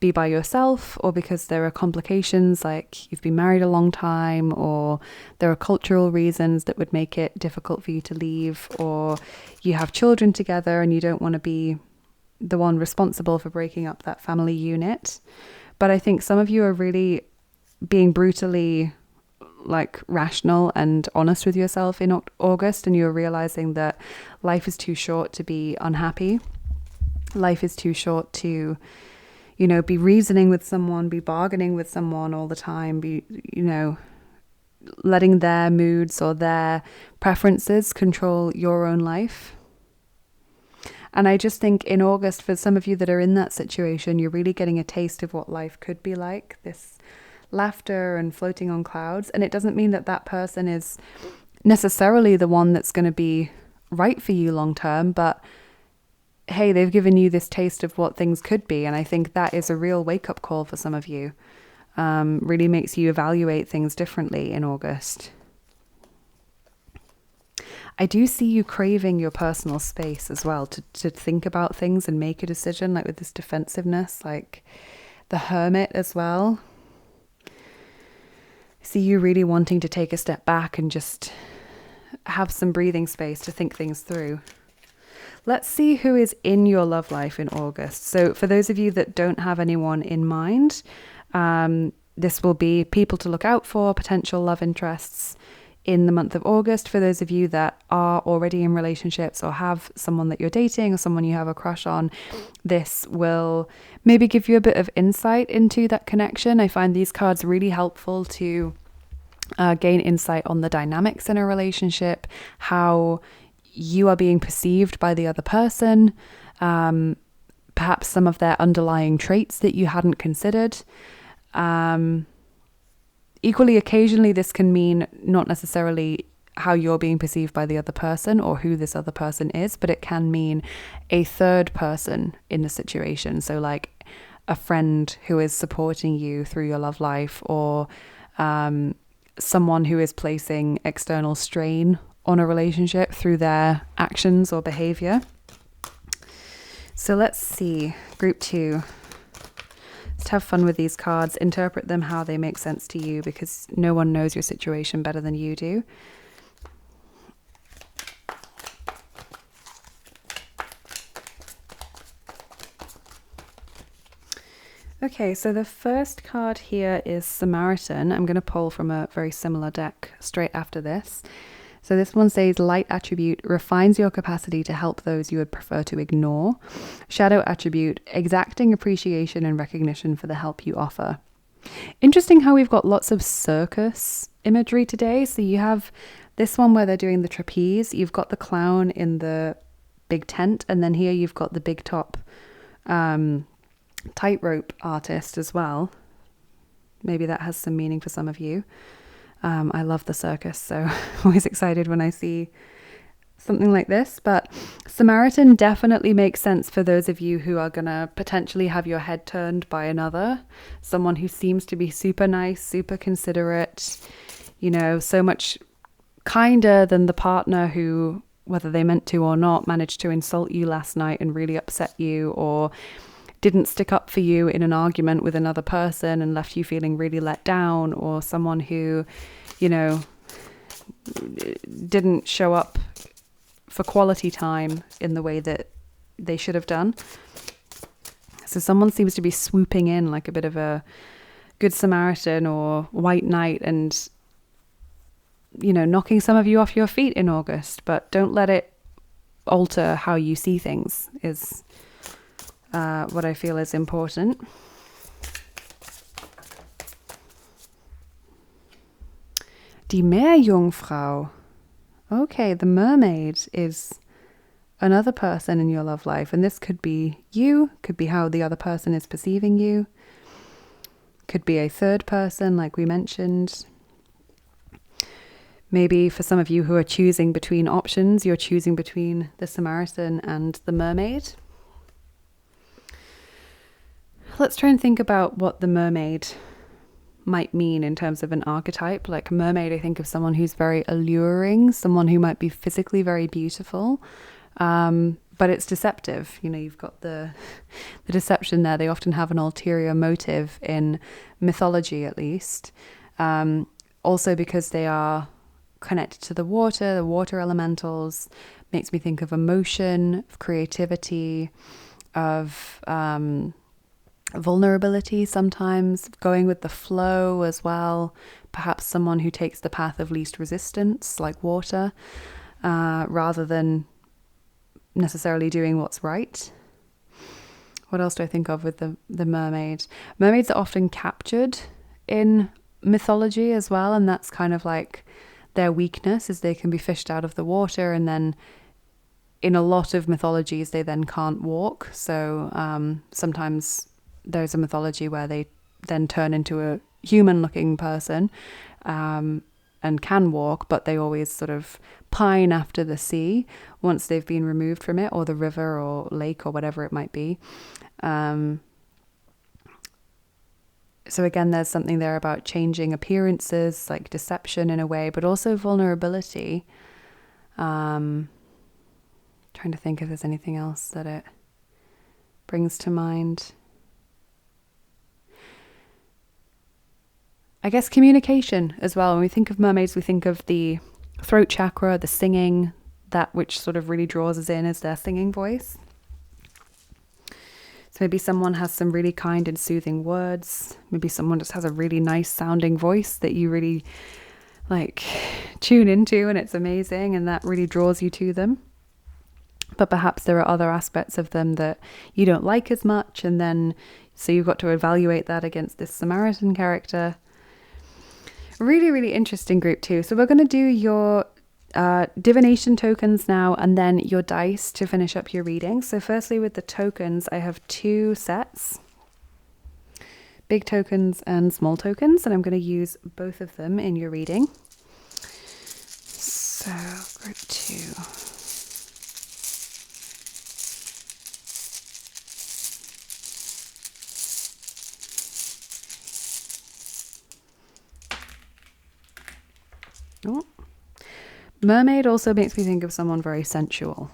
be by yourself, or because there are complications like you've been married a long time, or there are cultural reasons that would make it difficult for you to leave, or you have children together and you don't want to be the one responsible for breaking up that family unit. But I think some of you are really being brutally like rational and honest with yourself in August, and you're realizing that life is too short to be unhappy. Life is too short to, you know, be reasoning with someone, be bargaining with someone all the time, be, you know, letting their moods or their preferences control your own life. And I just think in August, for some of you that are in that situation, you're really getting a taste of what life could be like, this laughter and floating on clouds. And it doesn't mean that that person is necessarily the one that's going to be right for you long term, but hey, they've given you this taste of what things could be. And I think that is a real wake-up call for some of you. Really makes you evaluate things differently in August. I do see you craving your personal space as well, to think about things and make a decision, like with this defensiveness, like the Hermit as well. I see you really wanting to take a step back and just have some breathing space to think things through. Let's see who is in your love life in August. So for those of you that don't have anyone in mind, this will be people to look out for, potential love interests in the month of August. For those of you that are already in relationships or have someone that you're dating or someone you have a crush on, this will maybe give you a bit of insight into that connection. I find these cards really helpful to gain insight on the dynamics in a relationship, how you are being perceived by the other person, perhaps some of their underlying traits that you hadn't considered. Equally, occasionally this can mean not necessarily how you're being perceived by the other person or who this other person is, but it can mean a third person in the situation. So like a friend who is supporting you through your love life, or someone who is placing external strain on a relationship through their actions or behavior. So let's see, group 2. Let's have fun with these cards. Interpret them how they make sense to you, because no one knows your situation better than you do. Okay, so the first card here is Samaritan. I'm going to pull from a very similar deck straight after this. So this one says, light attribute refines your capacity to help those you would prefer to ignore. Shadow attribute, exacting appreciation and recognition for the help you offer. Interesting how we've got lots of circus imagery today. So you have this one where they're doing the trapeze. You've got the clown in the big tent. And then here you've got the big top tightrope artist as well. Maybe that has some meaning for some of you. I love the circus, so I'm always excited when I see something like this. But Samaritan definitely makes sense for those of you who are going to potentially have your head turned by another. Someone who seems to be super nice, super considerate, you know, so much kinder than the partner who, whether they meant to or not, managed to insult you last night and really upset you, or didn't stick up for you in an argument with another person and left you feeling really let down, or someone who, you know, didn't show up for quality time in the way that they should have done. So someone seems to be swooping in like a bit of a Good Samaritan or White Knight and, knocking some of you off your feet in August, but don't let it alter how you see things is what I feel is important. Die Meerjungfrau. Okay, the mermaid is another person in your love life, and this could be you, could be how the other person is perceiving you, could be a third person like we mentioned. Maybe for some of you who are choosing between options, you're choosing between the Samaritan and the mermaid. Let's try and think about what the mermaid might mean in terms of an archetype. Like mermaid, I think of someone who's very alluring, someone who might be physically very beautiful, but it's deceptive. You've got the deception there. They often have an ulterior motive in mythology, at least. Also because they are connected to the water elementals, makes me think of emotion, of creativity, of vulnerability sometimes, going with the flow as well. Perhaps someone who takes the path of least resistance, like water, rather than necessarily doing what's right. What else do I think of with the mermaid? Mermaids are often captured in mythology as well, and that's kind of like their weakness, is they can be fished out of the water, and then in a lot of mythologies they then can't walk. So sometimes there's a mythology where they then turn into a human-looking person and can walk, but they always sort of pine after the sea once they've been removed from it, or the river or lake or whatever it might be. So again, there's something there about changing appearances, like deception in a way, but also vulnerability. Trying to think if there's anything else that it brings to mind. I guess communication as well. When we think of mermaids, we think of the throat chakra, the singing, that which sort of really draws us in is their singing voice. So maybe someone has some really kind and soothing words. Maybe someone just has a really nice sounding voice that you really tune into, and it's amazing, and that really draws you to them. But perhaps there are other aspects of them that you don't like as much, and then so you've got to evaluate that against this Samaritan character. Really, really interesting group too. So we're going to do your divination tokens now, and then your dice to finish up your reading. So firstly, with the tokens, I have 2 sets, big tokens and small tokens, and I'm going to use both of them in your reading. So group 2. Oh. Mermaid also makes me think of someone very sensual.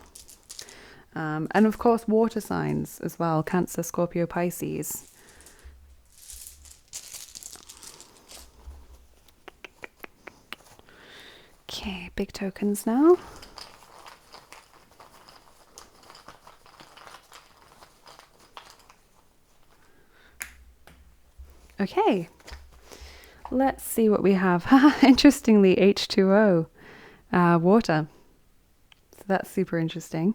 And of course, water signs as well. Cancer, Scorpio, Pisces. Okay, big tokens now. Okay. Let's see what we have. Interestingly, H2O, water. So that's super interesting.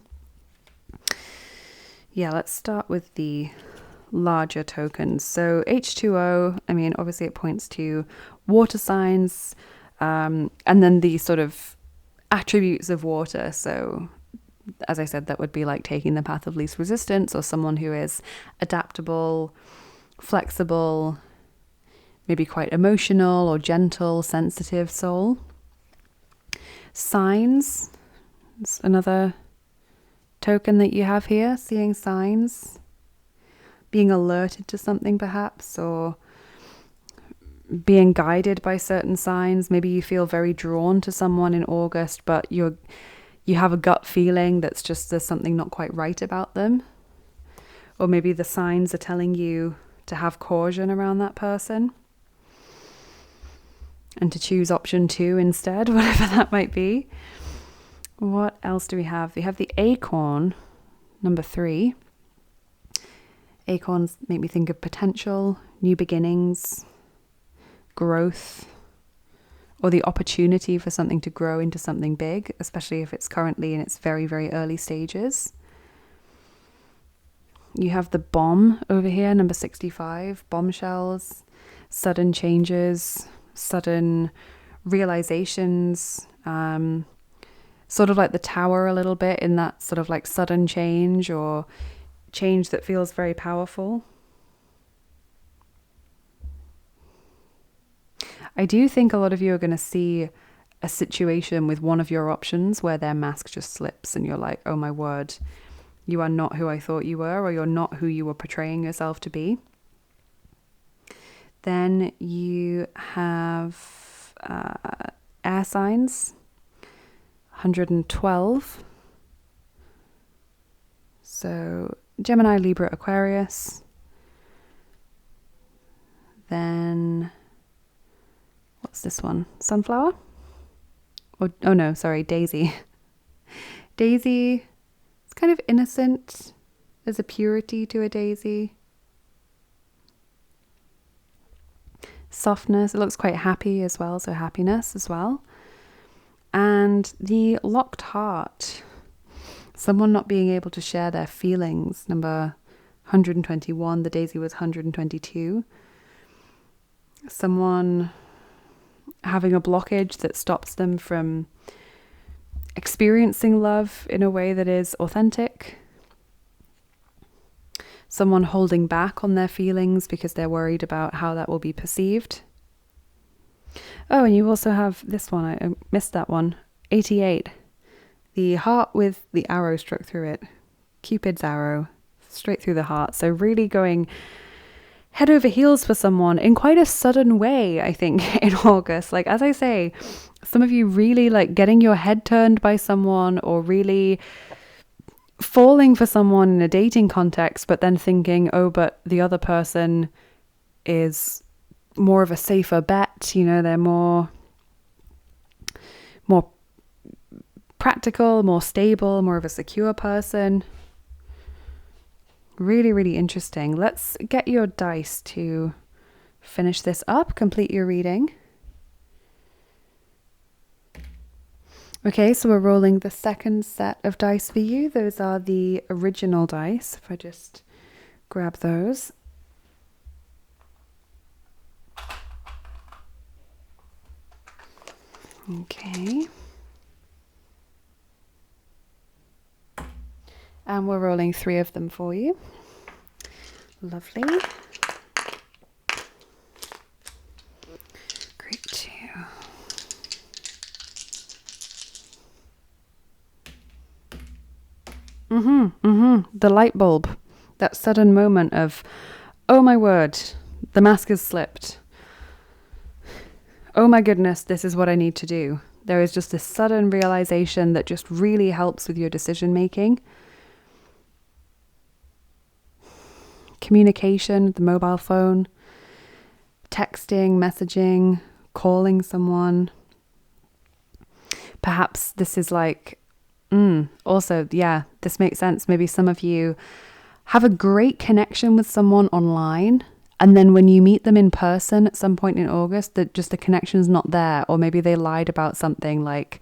Yeah, let's start with the larger tokens. So H2O, I mean, obviously it points to water signs, and then the sort of attributes of water. So as I said, that would be like taking the path of least resistance, or someone who is adaptable, flexible, maybe quite emotional or gentle, sensitive soul. Signs, it's another token that you have here, seeing signs, being alerted to something perhaps, or being guided by certain signs. Maybe you feel very drawn to someone in August, but you have a gut feeling that's just there's something not quite right about them. Or maybe the signs are telling you to have caution around that person, and to choose option 2 instead, whatever that might be. What else do we have? We have the acorn, number 3. Acorns make me think of potential, new beginnings, growth, or the opportunity for something to grow into something big, especially if it's currently in its very, very early stages. You have the bomb over here, number 65, bombshells, sudden changes, sudden realizations, sort of like the tower a little bit, in that sort of like sudden change or change that feels very powerful. I do think a lot of you are going to see a situation with one of your options where their mask just slips and you're like, oh my word, you are not who I thought you were, or you're not who you were portraying yourself to be. Then you have air signs, 112. So Gemini, Libra, Aquarius. Then what's this one? Sunflower? Oh no, sorry, Daisy. Daisy, it's kind of innocent. There's a purity to a daisy. Softness, it looks quite happy as well, so happiness as well. And the locked heart, someone not being able to share their feelings, number 121, the daisy was 122. Someone having a blockage that stops them from experiencing love in a way that is authentic. Someone holding back on their feelings because they're worried about how that will be perceived. Oh, and you also have this one, I missed that one, 88. The heart with the arrow struck through it. Cupid's arrow, straight through the heart. So really going head over heels for someone in quite a sudden way, I think, in August. Like, as I say, some of you really like getting your head turned by someone, or really falling for someone in a dating context, but then thinking, oh, but the other person is more of a safer bet, you know, they're more practical, more stable, more of a secure person. Really, really interesting. Let's get your dice to finish this up, complete your reading. Okay, so we're rolling the second set of dice for you. Those are the original dice. If I just grab those. Okay. And we're rolling 3 of them for you. Lovely. Great, 2. The light bulb. That sudden moment of, oh my word, the mask has slipped. Oh my goodness, this is what I need to do. There is just this sudden realization that just really helps with your decision making. Communication, the mobile phone, texting, messaging, calling someone. Perhaps this is like, also, yeah, this makes sense. Maybe some of you have a great connection with someone online, and then when you meet them in person at some point in August, that just the connection's not there, or maybe they lied about something like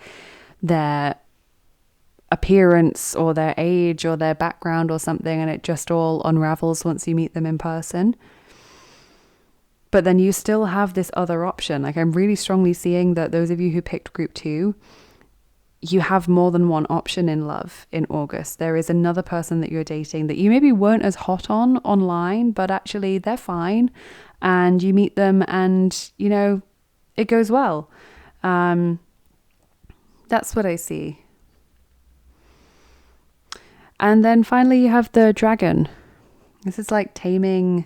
their appearance or their age or their background or something, and it just all unravels once you meet them in person. But then you still have this other option. Like, I'm really strongly seeing that those of you who picked group 2, you have more than one option in love in August. There is another person that you're dating that you maybe weren't as hot on online, but actually they're fine, and you meet them and, you know, it goes well. That's what I see. And then finally you have the dragon. This is like taming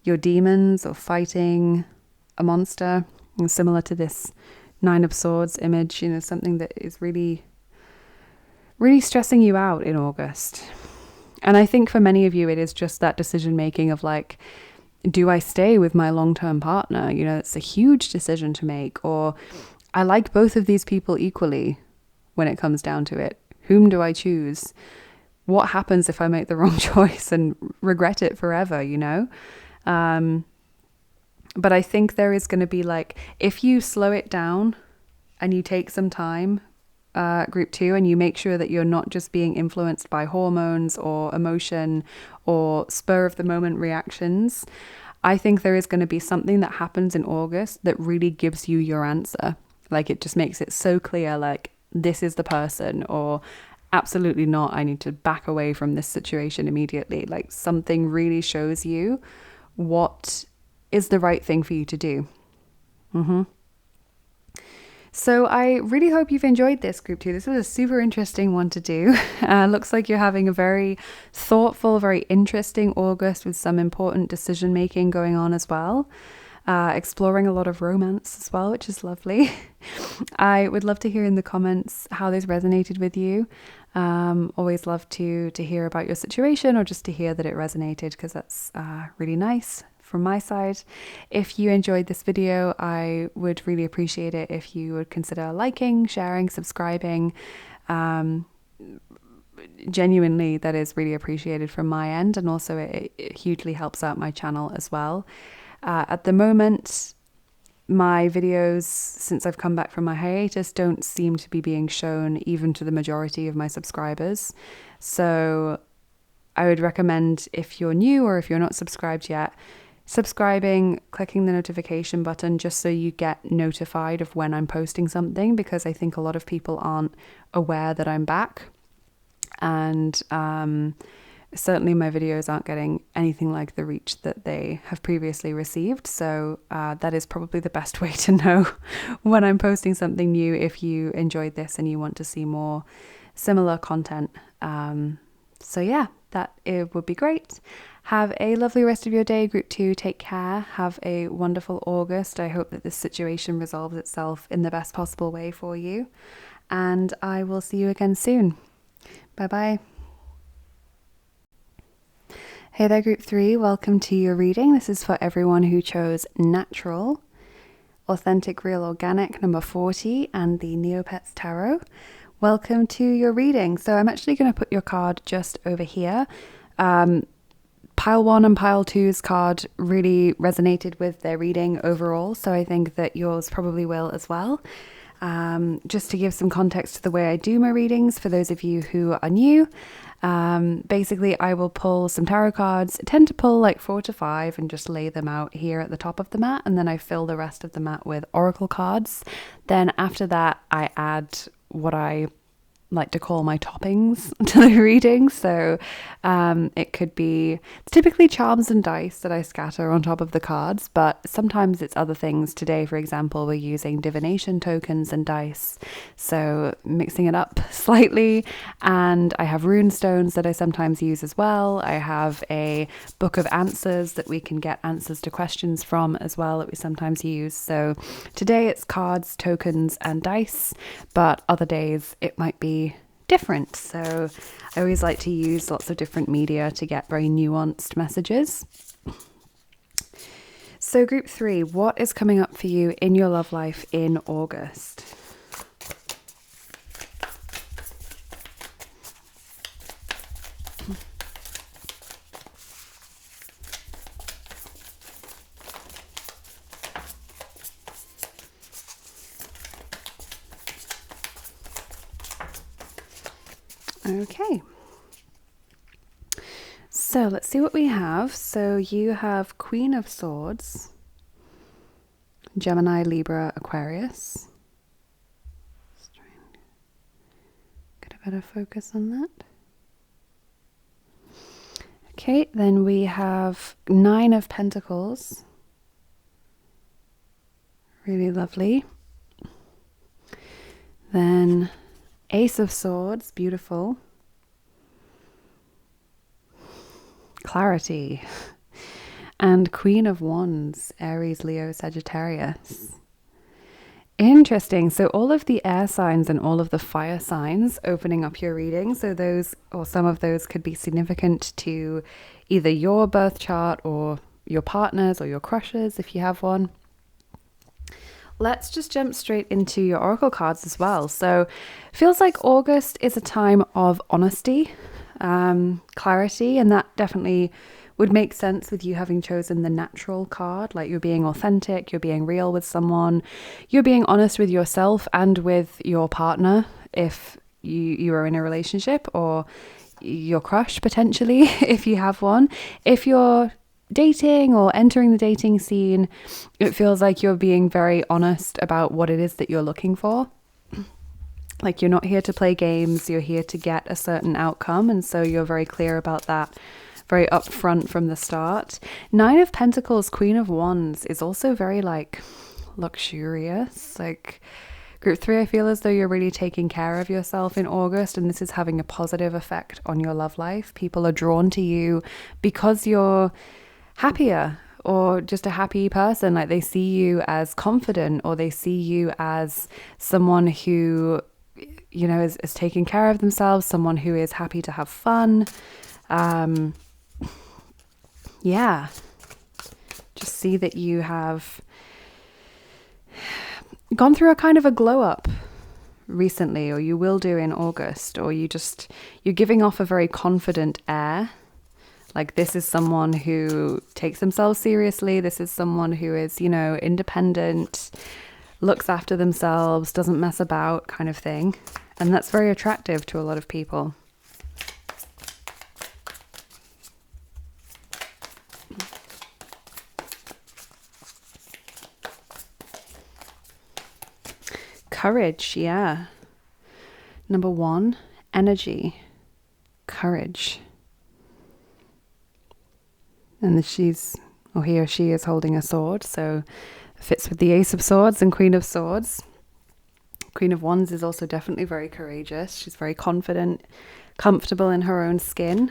your demons or fighting a monster. And similar to this 9 of Swords image, you know, something that is really, really stressing you out in August. And I think for many of you, it is just that decision making of like, do I stay with my long-term partner? You know, it's a huge decision to make. Or I like both of these people equally when it comes down to it. Whom do I choose? what happens if I make the wrong choice and regret it forever, you know? But I think there is going to be like, if you slow it down and you take some time, group 2, and you make sure that you're not just being influenced by hormones or emotion or spur of the moment reactions, I think there is going to be something that happens in August that really gives you your answer. Like, it just makes it so clear, like, this is the person, or absolutely not, I need to back away from this situation immediately. Like, something really shows you what is the right thing for you to do. So I really hope you've enjoyed this, group 2. This was a super interesting one to do. Looks like you're having a very thoughtful, very interesting August with some important decision making going on as well. Exploring a lot of romance as well, which is lovely. I would love to hear in the comments how this resonated with you. Always love to hear about your situation, or just to hear that it resonated, because that's really nice from my side. If you enjoyed this video, I would really appreciate it if you would consider liking, sharing, subscribing. Genuinely, that is really appreciated from my end, and also it hugely helps out my channel as well. At the moment, my videos, since I've come back from my hiatus, don't seem to be being shown even to the majority of my subscribers. So I would recommend, if you're new or if you're not subscribed yet, subscribing, clicking the notification button, just so you get notified of when I'm posting something, because I think a lot of people aren't aware that I'm back. And certainly my videos aren't getting anything like the reach that they have previously received. So that is probably the best way to know when I'm posting something new, if you enjoyed this and you want to see more similar content. So yeah, that it would be great. Have a lovely rest of your day, group 2. Take care. Have a wonderful August. I hope that this situation resolves itself in the best possible way for you. And I will see you again soon. Bye-bye. Hey there, group 3. Welcome to your reading. This is for everyone who chose natural, authentic, real, organic, number 40, and the Neopets tarot. Welcome to your reading. So I'm actually going to put your card just over here. Pile 1 and Pile 2's card really resonated with their reading overall, so I think that yours probably will as well. Just to give some context to the way I do my readings, for those of you who are new, basically I will pull some tarot cards. I tend to pull like 4 to 5 and just lay them out here at the top of the mat, and then I fill the rest of the mat with oracle cards. Then after that, I add what I like to call my toppings to the reading. So it could be, it's typically charms and dice that I scatter on top of the cards, but sometimes it's other things. Today, for example, we're using divination tokens and dice, so mixing it up slightly. And I have rune stones that I sometimes use as well. I have a book of answers that we can get answers to questions from as well, that we sometimes use. So today it's cards, tokens, and dice, but other days it might be different. So I always like to use lots of different media to get very nuanced messages. So group 3, what is coming up for you in your love life in August? Okay, so let's see what we have. So you have Queen of Swords, Gemini, Libra, Aquarius. Let's try and get a better focus on that. Okay, then we have 9 of Pentacles. Really lovely. Then Ace of Swords, beautiful. Clarity. And Queen of Wands, Aries, Leo, Sagittarius. Interesting. So all of the air signs and all of the fire signs opening up your reading. So those, or some of those, could be significant to either your birth chart or your partner's or your crush's, if you have one. Let's just jump straight into your oracle cards as well. So feels like August is a time of honesty. clarity, and that definitely would make sense with you having chosen the natural card. Like, you're being authentic, you're being real with someone, you're being honest with yourself and with your partner if you are in a relationship, or your crush potentially if you have one. If you're dating or entering the dating scene, it feels like you're being very honest about what it is that you're looking for. Like, you're not here to play games, you're here to get a certain outcome, and so you're very clear about that, very upfront from the start. 9 of Pentacles, Queen of Wands is also very like luxurious. Like, Group 3, I feel as though you're really taking care of yourself in August, and this is having a positive effect on your love life. People are drawn to you because you're happier, or just a happy person. Like, they see you as confident, or they see you as someone who, you know, is taking care of themselves, someone who is happy to have fun. Yeah, just see that you have gone through a kind of a glow up recently, or you will do in August, or you're giving off a very confident air. Like, this is someone who takes themselves seriously. This is someone who is, you know, independent, looks after themselves, doesn't mess about, kind of thing. And that's very attractive to a lot of people. Courage, yeah. Number 1, energy, courage. And he or she is holding a sword, so it fits with the Ace of Swords and Queen of Swords. Queen of Wands is also definitely very courageous. She's very confident, comfortable in her own skin.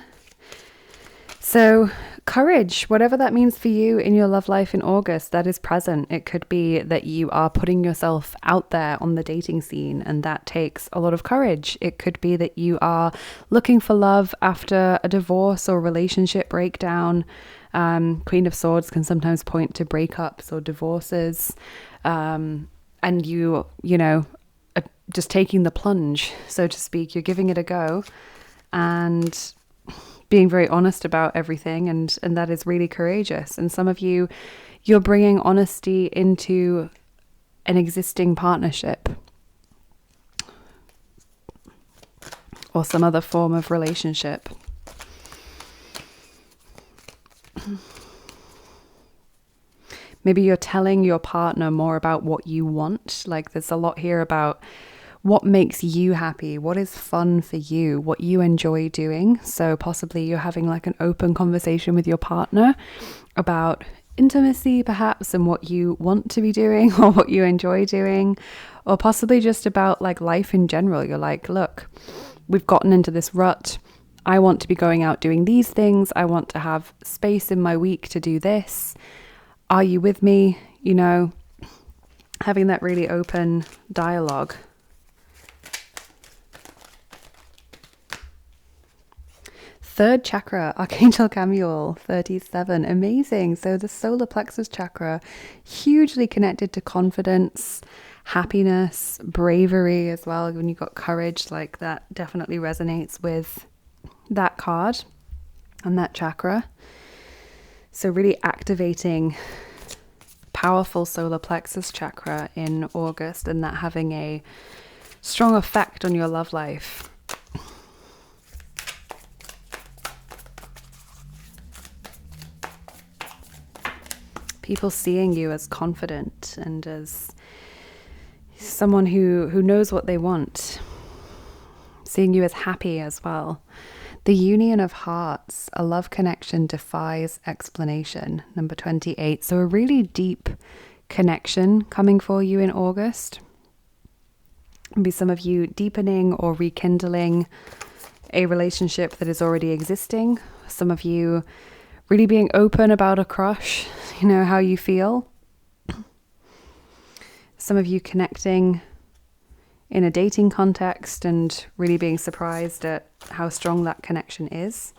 So courage, whatever that means for you in your love life in August, that is present. It could be that you are putting yourself out there on the dating scene, and that takes a lot of courage. It could be that you are looking for love after a divorce or relationship breakdown. Queen of Swords can sometimes point to breakups or divorces. And you know, just taking the plunge, so to speak. You're giving it a go and being very honest about everything, and that is really courageous. And some of you, you're bringing honesty into an existing partnership or some other form of relationship. Maybe you're telling your partner more about what you want. Like, there's a lot here about what makes you happy, what is fun for you, what you enjoy doing. So possibly you're having like an open conversation with your partner about intimacy perhaps, and what you want to be doing or what you enjoy doing, or possibly just about like life in general. You're like, look, we've gotten into this rut. I want to be going out doing these things. I want to have space in my week to do this. Are you with me? You know, having that really open dialogue. Third chakra, Archangel Chamuel, 37. Amazing. So the solar plexus chakra, hugely connected to confidence, happiness, bravery as well. When you've got courage, like, that definitely resonates with that card and that chakra. So really activating powerful solar plexus chakra in August, and that having a strong effect on your love life. People seeing you as confident and as someone who knows what they want. Seeing you as happy as well. The union of hearts, a love connection defies explanation. Number 28. So a really deep connection coming for you in August. Maybe some of you deepening or rekindling a relationship that is already existing. Some of you really being open about a crush, you know, how you feel. Some of you connecting in a dating context and really being surprised at how strong that connection is.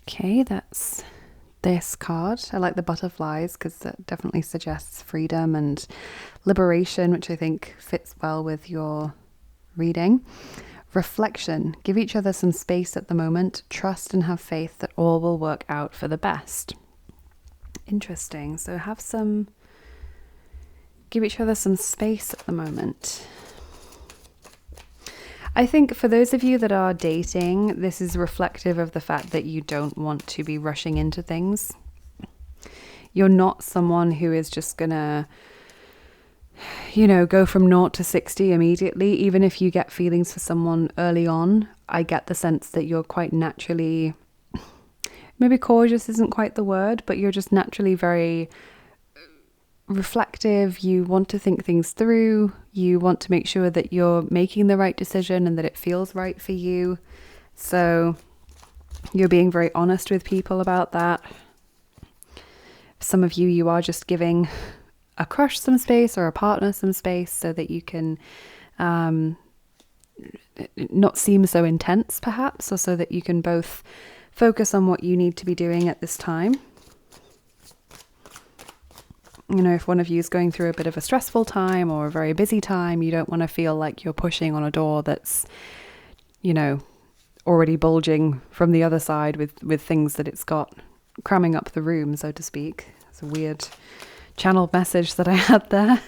Okay, that's this card. I like the butterflies because that definitely suggests freedom and liberation, which I think fits well with your reading. Reflection. Give each other some space at the moment. Trust and have faith that all will work out for the best. Interesting. So give each other some space at the moment. I think for those of you that are dating, this is reflective of the fact that you don't want to be rushing into things. You're not someone who is just gonna, go from 0 to 60 immediately. Even if you get feelings for someone early on, I get the sense that you're quite naturally, maybe cautious isn't quite the word, but you're just naturally very reflective. You want to think things through. You want to make sure that you're making the right decision and that it feels right for you. So you're being very honest with people about that. Some of you are just giving a crush some space or a partner some space so that you can not seem so intense perhaps, or so that you can both focus on what you need to be doing at this time. If one of you is going through a bit of a stressful time or a very busy time, you don't want to feel like you're pushing on a door that's, already bulging from the other side with things that it's got cramming up the room, so to speak. It's a weird channeled message that I had there.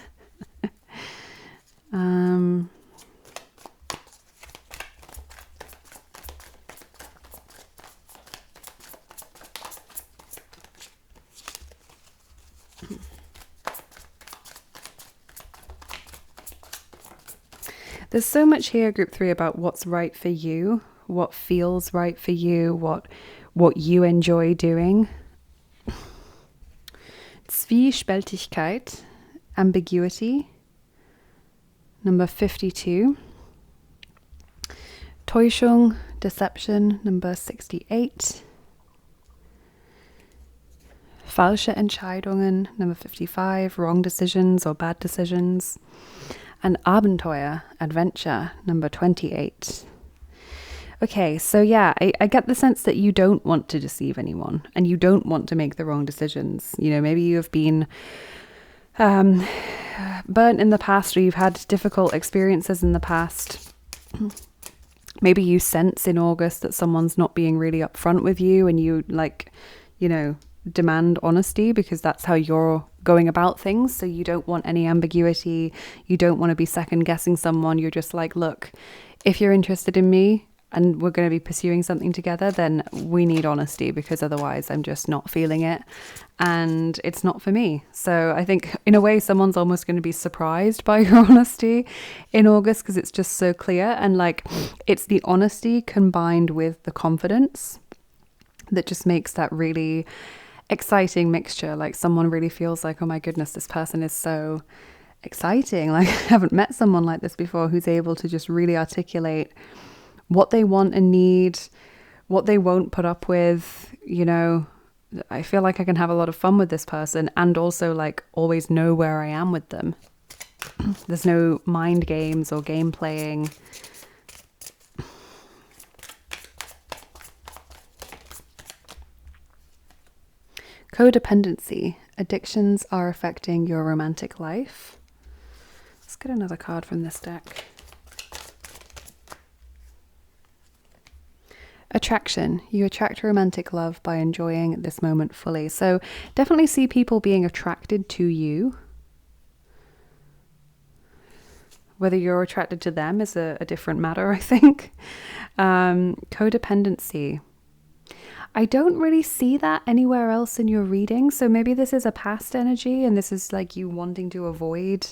There's so much here, group 3, about what's right for you, what feels right for you, what you enjoy doing. Zwiespältigkeit, ambiguity, number 52. Täuschung, deception, number 68. Falsche Entscheidungen, number 55, wrong decisions or bad decisions. And Abenteuer, adventure, number 28. Okay, so yeah, I get the sense that you don't want to deceive anyone and you don't want to make the wrong decisions. Maybe you have been burnt in the past, or you've had difficult experiences in the past. Maybe you sense in August that someone's not being really upfront with you, and you demand honesty because that's how you're going about things. So you don't want any ambiguity. You don't want to be second guessing someone. You're just like, look, if you're interested in me and we're going to be pursuing something together, then we need honesty, because otherwise I'm just not feeling it and it's not for me. So I think in a way someone's almost going to be surprised by your honesty in August, because it's just so clear, and it's the honesty combined with the confidence that just makes that really exciting mixture. Like someone really feels like, oh my goodness, this person is so exciting. Like I haven't met someone like this before, who's able to just really articulate what they want and need, what they won't put up with. I feel like I can have a lot of fun with this person and also always know where I am with them. There's no mind games or game playing. Codependency. Addictions are affecting your romantic life. Let's get another card from this deck. Attraction. You attract romantic love by enjoying this moment fully. So definitely see people being attracted to you. Whether you're attracted to them is a different matter, I think. Codependency. I don't really see that anywhere else in your reading. So maybe this is a past energy and this is you wanting to avoid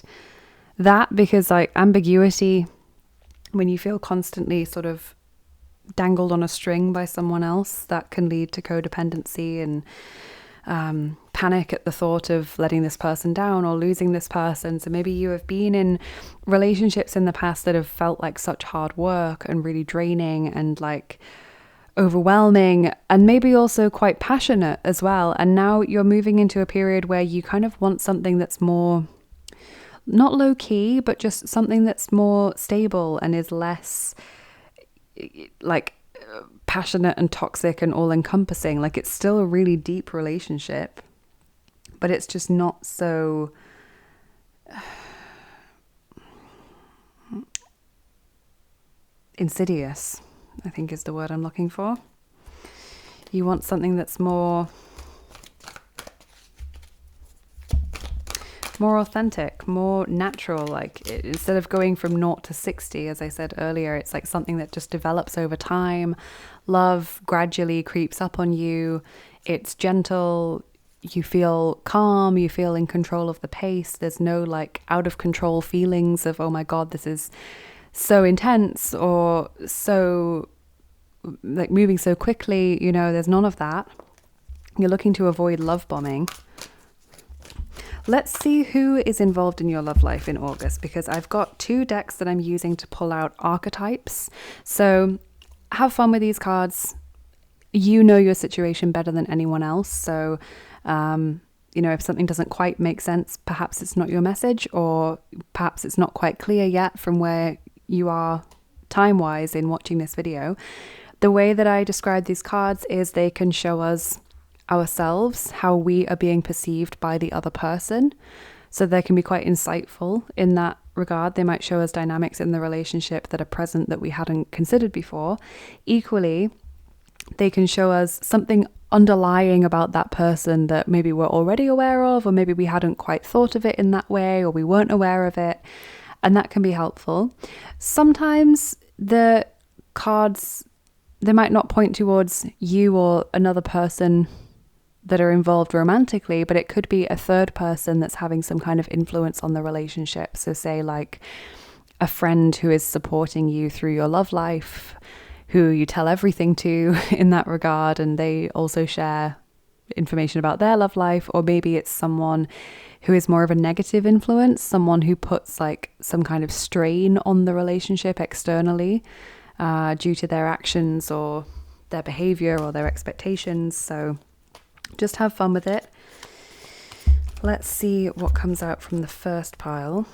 that, because ambiguity, when you feel constantly sort of dangled on a string by someone else, that can lead to codependency and panic at the thought of letting this person down or losing this person. So maybe you have been in relationships in the past that have felt like such hard work and really draining and overwhelming, and maybe also quite passionate as well. And now you're moving into a period where you kind of want something that's more, not low key, but just something that's more stable and is less passionate and toxic and all encompassing. Like, it's still a really deep relationship, but it's just not so insidious, I think is the word I'm looking for. You want something that's more authentic, more natural. Like, instead of going from 0 to 60, as I said earlier, it's like something that just develops over time. Love gradually creeps up on you. It's gentle. You feel calm. You feel in control of the pace. There's no like out of control feelings of, oh my God, this is so intense, or so like moving so quickly. You know, there's none of that. You're looking to avoid love bombing. Let's see who is involved in your love life in August, because I've got 2 decks that I'm using to pull out archetypes. So have fun with these cards. You know your situation better than anyone else. So, you know, if something doesn't quite make sense, perhaps it's not your message, or perhaps it's not quite clear yet from where you are time-wise in watching this video. The way that I describe these cards is they can show us ourselves, how we are being perceived by the other person. So they can be quite insightful in that regard. They might show us dynamics in the relationship that are present that we hadn't considered before. Equally, they can show us something underlying about that person that maybe we're already aware of, or maybe we hadn't quite thought of it in that way, or we weren't aware of it. And that can be helpful. Sometimes the cards, they might not point towards you or another person that are involved romantically, but it could be a third person that's having some kind of influence on the relationship. So say like a friend who is supporting you through your love life, who you tell everything to in that regard, and they also share information about their love life. Or maybe it's someone who is more of a negative influence, someone who puts like some kind of strain on the relationship externally due to their actions or their behavior or their expectations. So just have fun with it. Let's see what comes out from the first pile.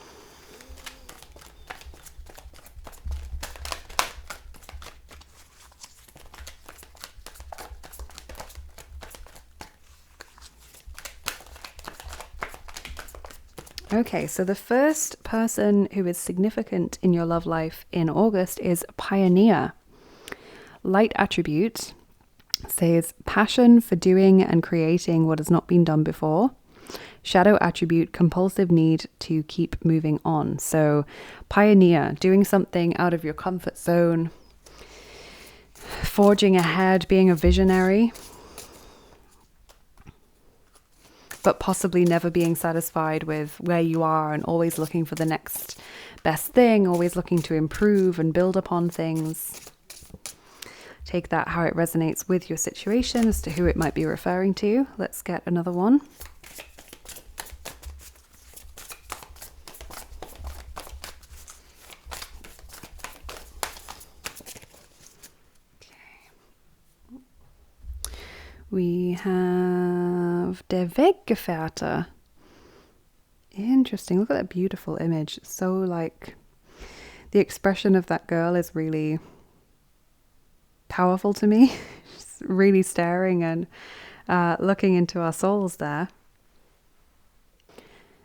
Okay, so the first person who is significant in your love life in August is Pioneer. Light attribute says passion for doing and creating what has not been done before. Shadow attribute, compulsive need to keep moving on. So Pioneer, doing something out of your comfort zone, forging ahead, being a visionary, but possibly never being satisfied with where you are and always looking for the next best thing, always looking to improve and build upon things. Take that how it resonates with your situation as to who it might be referring to. Let's get another one. Okay. We have Der Weggefährte. Interesting. Look at that beautiful image. So like the expression of that girl is really powerful to me. Just really staring and looking into our souls there.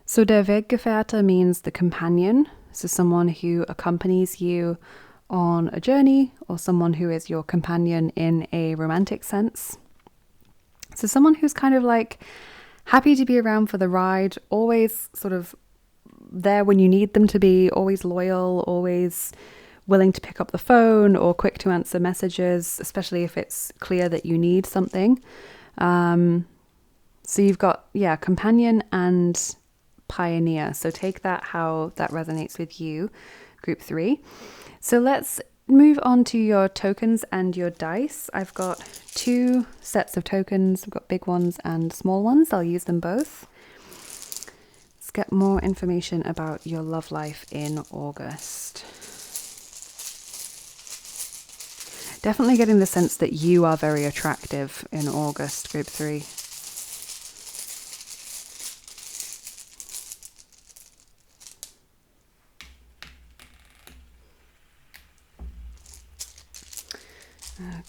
So Der Weggefährte means the companion. So someone who accompanies you on a journey, or someone who is your companion in a romantic sense. So someone who's kind of like happy to be around for the ride, always sort of there when you need them to be, always loyal, always willing to pick up the phone or quick to answer messages, especially if it's clear that you need something. So you've got, companion and pioneer. So take that how that resonates with you, group 3. So let's move on to your tokens and your dice. I've got 2 sets of tokens. I've got big ones and small ones. I'll use them both. Let's get more information about your love life in August. Definitely getting the sense that you are very attractive in August, group 3.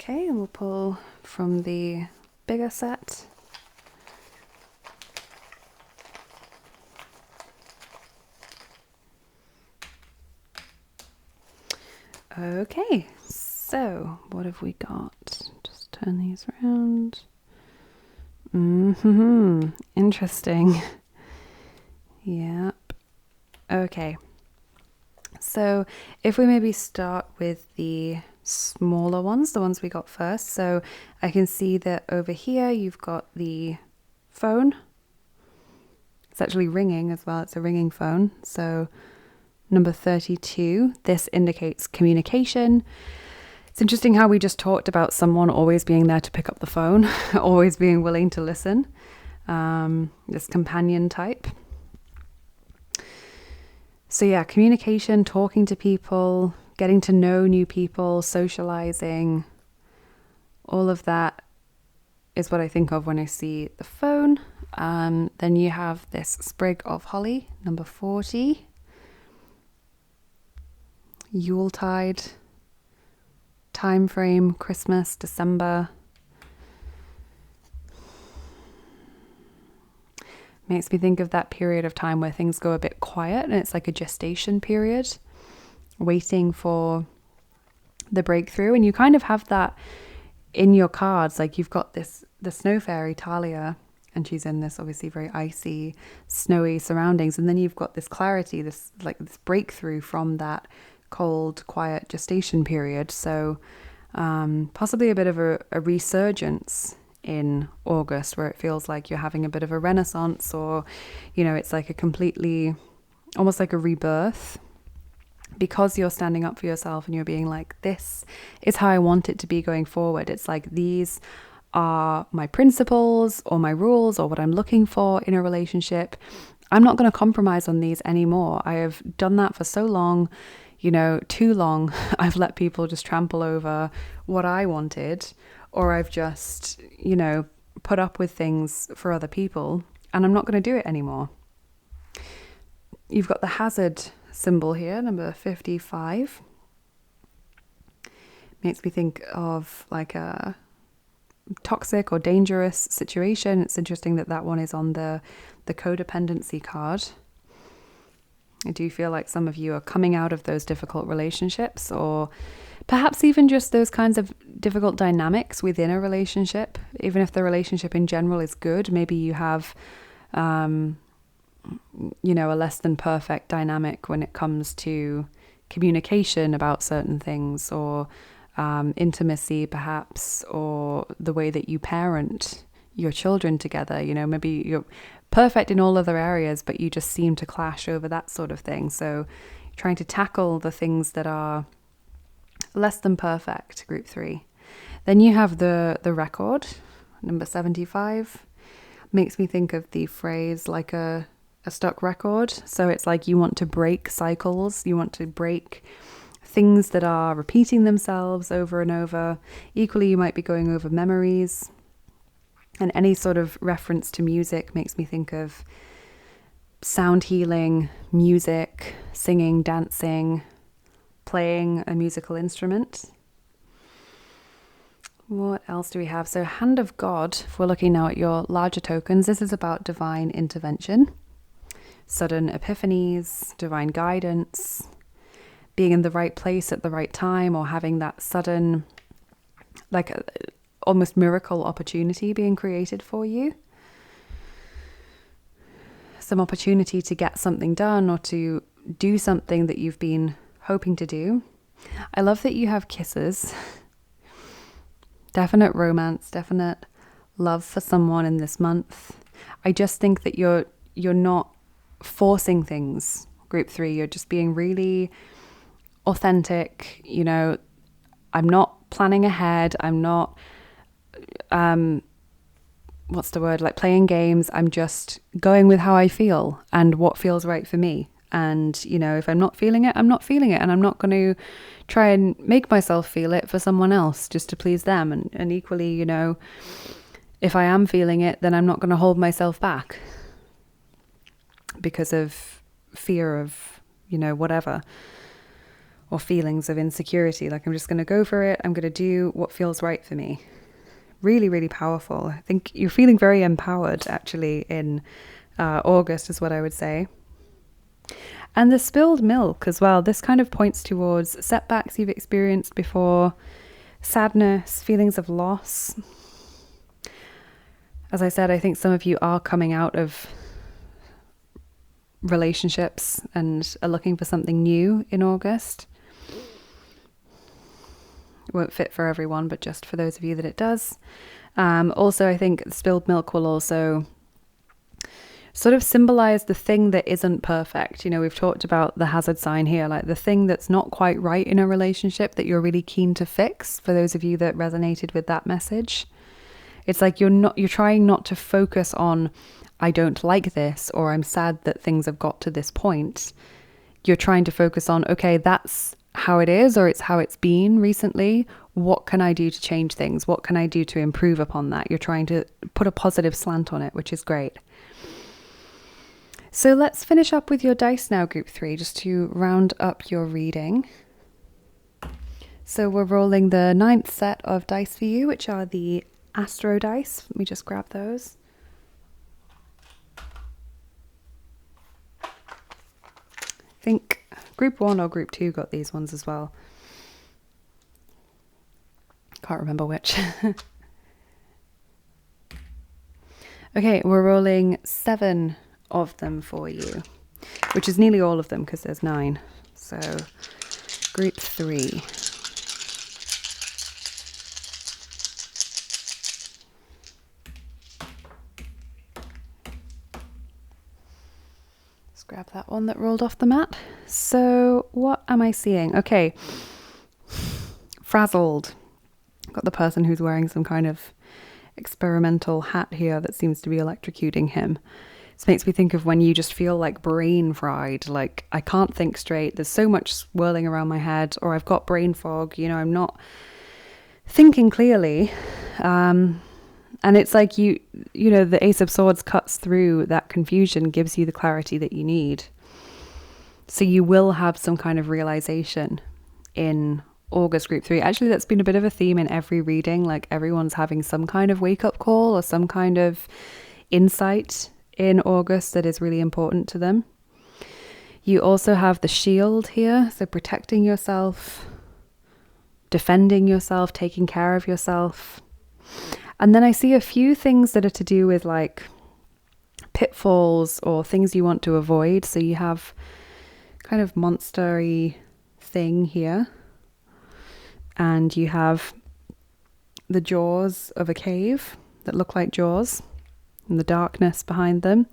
Okay, and we'll pull from the bigger set. Okay, so what have we got? Just turn these around. Interesting. Yep. Okay. So if we maybe start with the smaller ones, the ones we got first. So I can see that over here you've got the phone. It's actually ringing as well. It's a ringing phone. So number 32, this indicates communication. It's interesting how we just talked about someone always being there to pick up the phone, always being willing to listen. This companion type. So yeah, communication, talking to people, getting to know new people, socializing, all of that is what I think of when I see the phone. Then you have this sprig of holly, number 40. Yuletide, time frame, Christmas, December. Makes me think of that period of time where things go a bit quiet and it's like a gestation period, waiting for the breakthrough. And you kind of have that in your cards. Like you've got the snow fairy Talia, and she's in this obviously very icy, snowy surroundings. And then you've got this clarity, this breakthrough from that cold, quiet gestation period. So possibly a bit of a resurgence in August, where it feels like you're having a bit of a renaissance, or it's like a completely, almost like a rebirth, because you're standing up for yourself and you're being like, this is how I want it to be going forward. It's like, these are my principles or my rules or what I'm looking for in a relationship. I'm not going to compromise on these anymore. I have done that for so long, too long. I've let people just trample over what I wanted, or I've just, put up with things for other people, and I'm not going to do it anymore. You've got the hazard symbol here, number 55. Makes me think of like a toxic or dangerous situation. It's interesting that one is on the codependency card. I do feel like some of you are coming out of those difficult relationships, or perhaps even just those kinds of difficult dynamics within a relationship. Even if the relationship in general is good, maybe you have, a less than perfect dynamic when it comes to communication about certain things, or intimacy perhaps, or the way that you parent your children together. Maybe you're perfect in all other areas, but you just seem to clash over that sort of thing. So trying to tackle the things that are less than perfect, group 3. Then you have the record, number 75. Makes me think of the phrase like a stuck record. So it's like you want to break cycles, you want to break things that are repeating themselves over and over. Equally, you might be going over memories. And any sort of reference to music makes me think of sound healing, music, singing, dancing, playing a musical instrument. What else do we have? So Hand of God, if we're looking now at your larger tokens, this is about divine intervention, sudden epiphanies, divine guidance, being in the right place at the right time, or having that sudden, like almost miracle opportunity being created for you. Some opportunity to get something done or to do something that you've been hoping to do. I love that you have kisses. Definite romance, definite love for someone in this month. I just think that you're not forcing things, group 3. You're just being really authentic. I'm not planning ahead. I'm not what's the word, like playing games. I'm just going with how I feel and what feels right for me. And, if I'm not feeling it, I'm not feeling it. And I'm not going to try and make myself feel it for someone else just to please them. And equally, if I am feeling it, then I'm not going to hold myself back because of fear of, whatever. or feelings of insecurity. Like, I'm just going to go for it. I'm going to do what feels right for me. Really, really powerful. I think you're feeling very empowered actually in August is what I would say. And the spilled milk as well. This kind of points towards setbacks you've experienced before, sadness, feelings of loss. As I said, I think some of you are coming out of relationships and are looking for something new in August. It won't fit for everyone, but just for those of you that it does. Also, I think spilled milk will also sort of symbolize the thing that isn't perfect. You know, we've talked about the hazard sign here, like the thing that's not quite right in a relationship that you're really keen to fix, for those of you that resonated with that message. It's like you're trying not to focus on, I don't like this, or I'm sad that things have got to this point. You're trying to focus on, okay, that's how it is, or it's how it's been recently. What can I do to change things? What can I do to improve upon that? You're trying to put a positive slant on it, which is great. So let's finish up with your dice now, group 3, just to round up your reading. So we're rolling the 9th set of dice for you, which are the Astro dice. Let me just grab those. I think group 1 or group 2 got these ones as well. Can't remember which. Okay, we're rolling 7 of them for you, which is nearly all of them because there's 9. So group 3. Grab that one that rolled off the mat. So what am I seeing? Okay. Frazzled. Got the person who's wearing some kind of experimental hat here that seems to be electrocuting him. This makes me think of when you just feel like brain fried, like I can't think straight. There's so much swirling around my head, or I've got brain fog, you know, I'm not thinking clearly. And it's like you know, the Ace of Swords cuts through that confusion, gives you the clarity that you need. So you will have some kind of realization in August group 3. Actually, that's been a bit of a theme in every reading. Like everyone's having some kind of wake up call or some kind of insight in August that is really important to them. You also have the shield here. So protecting yourself, defending yourself, taking care of yourself. And then I see a few things that are to do with like pitfalls or things you want to avoid. So you have kind of monster-y thing here. And you have the jaws of a cave that look like jaws and the darkness behind them.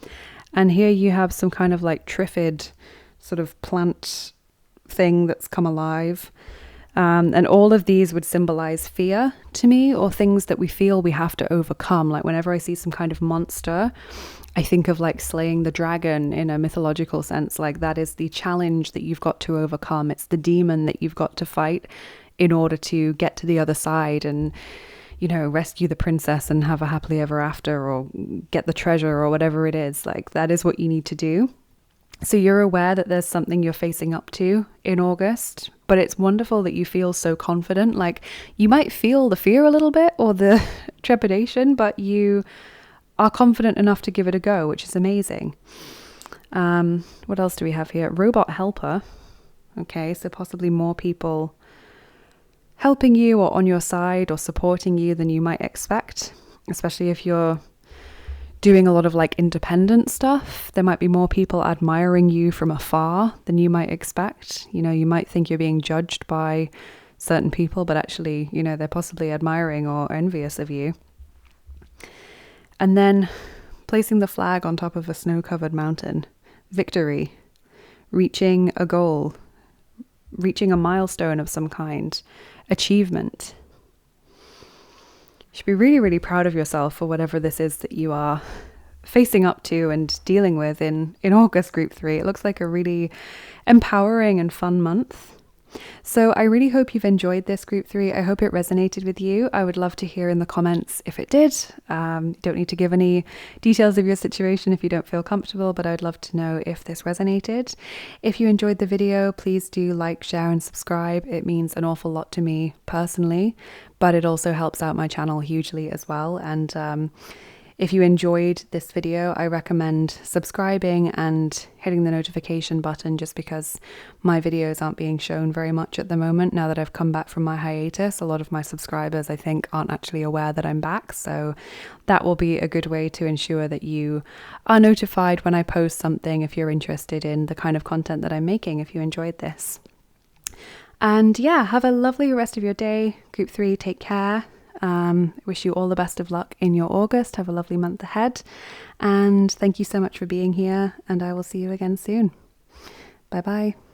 And here you have some kind of like triffid sort of plant thing that's come alive. And all of these would symbolize fear to me, or things that we feel we have to overcome. Like whenever I see some kind of monster, I think of like slaying the dragon in a mythological sense. Like that is the challenge that you've got to overcome. It's the demon that you've got to fight in order to get to the other side and, you know, rescue the princess and have a happily ever after, or get the treasure or whatever it is. Like that is what you need to do. So you're aware that there's something you're facing up to in August, but it's wonderful that you feel so confident. Like you might feel the fear a little bit or the trepidation, but you are confident enough to give it a go, which is amazing. What else do we have here? Robot helper. Okay, so possibly more people helping you or on your side or supporting you than you might expect, especially if you're doing a lot of like independent stuff. There might be more people admiring you from afar than you might expect. You know, you might think you're being judged by certain people, but actually, you know, they're possibly admiring or envious of you. And then placing the flag on top of a snow-covered mountain. Victory. Reaching a goal. Reaching a milestone of some kind. Achievement. You should be really, really proud of yourself for whatever this is that you are facing up to and dealing with in August group 3. It looks like a really empowering and fun month. So I really hope you've enjoyed this group 3. I hope it resonated with you. I would love to hear in the comments if it did. You don't need to give any details of your situation if you don't feel comfortable, but I'd love to know if this resonated. If you enjoyed the video, please do like, share, and subscribe. It means an awful lot to me personally, but it also helps out my channel hugely as well. And if you enjoyed this video, I recommend subscribing and hitting the notification button, just because my videos aren't being shown very much at the moment. Now that I've come back from my hiatus, a lot of my subscribers, I think, aren't actually aware that I'm back. So that will be a good way to ensure that you are notified when I post something if you're interested in the kind of content that I'm making, if you enjoyed this. And yeah, have a lovely rest of your day. Group 3, take care. Wish you all the best of luck in your August. Have a lovely month ahead. And thank you so much for being here. And I will see you again soon. Bye bye.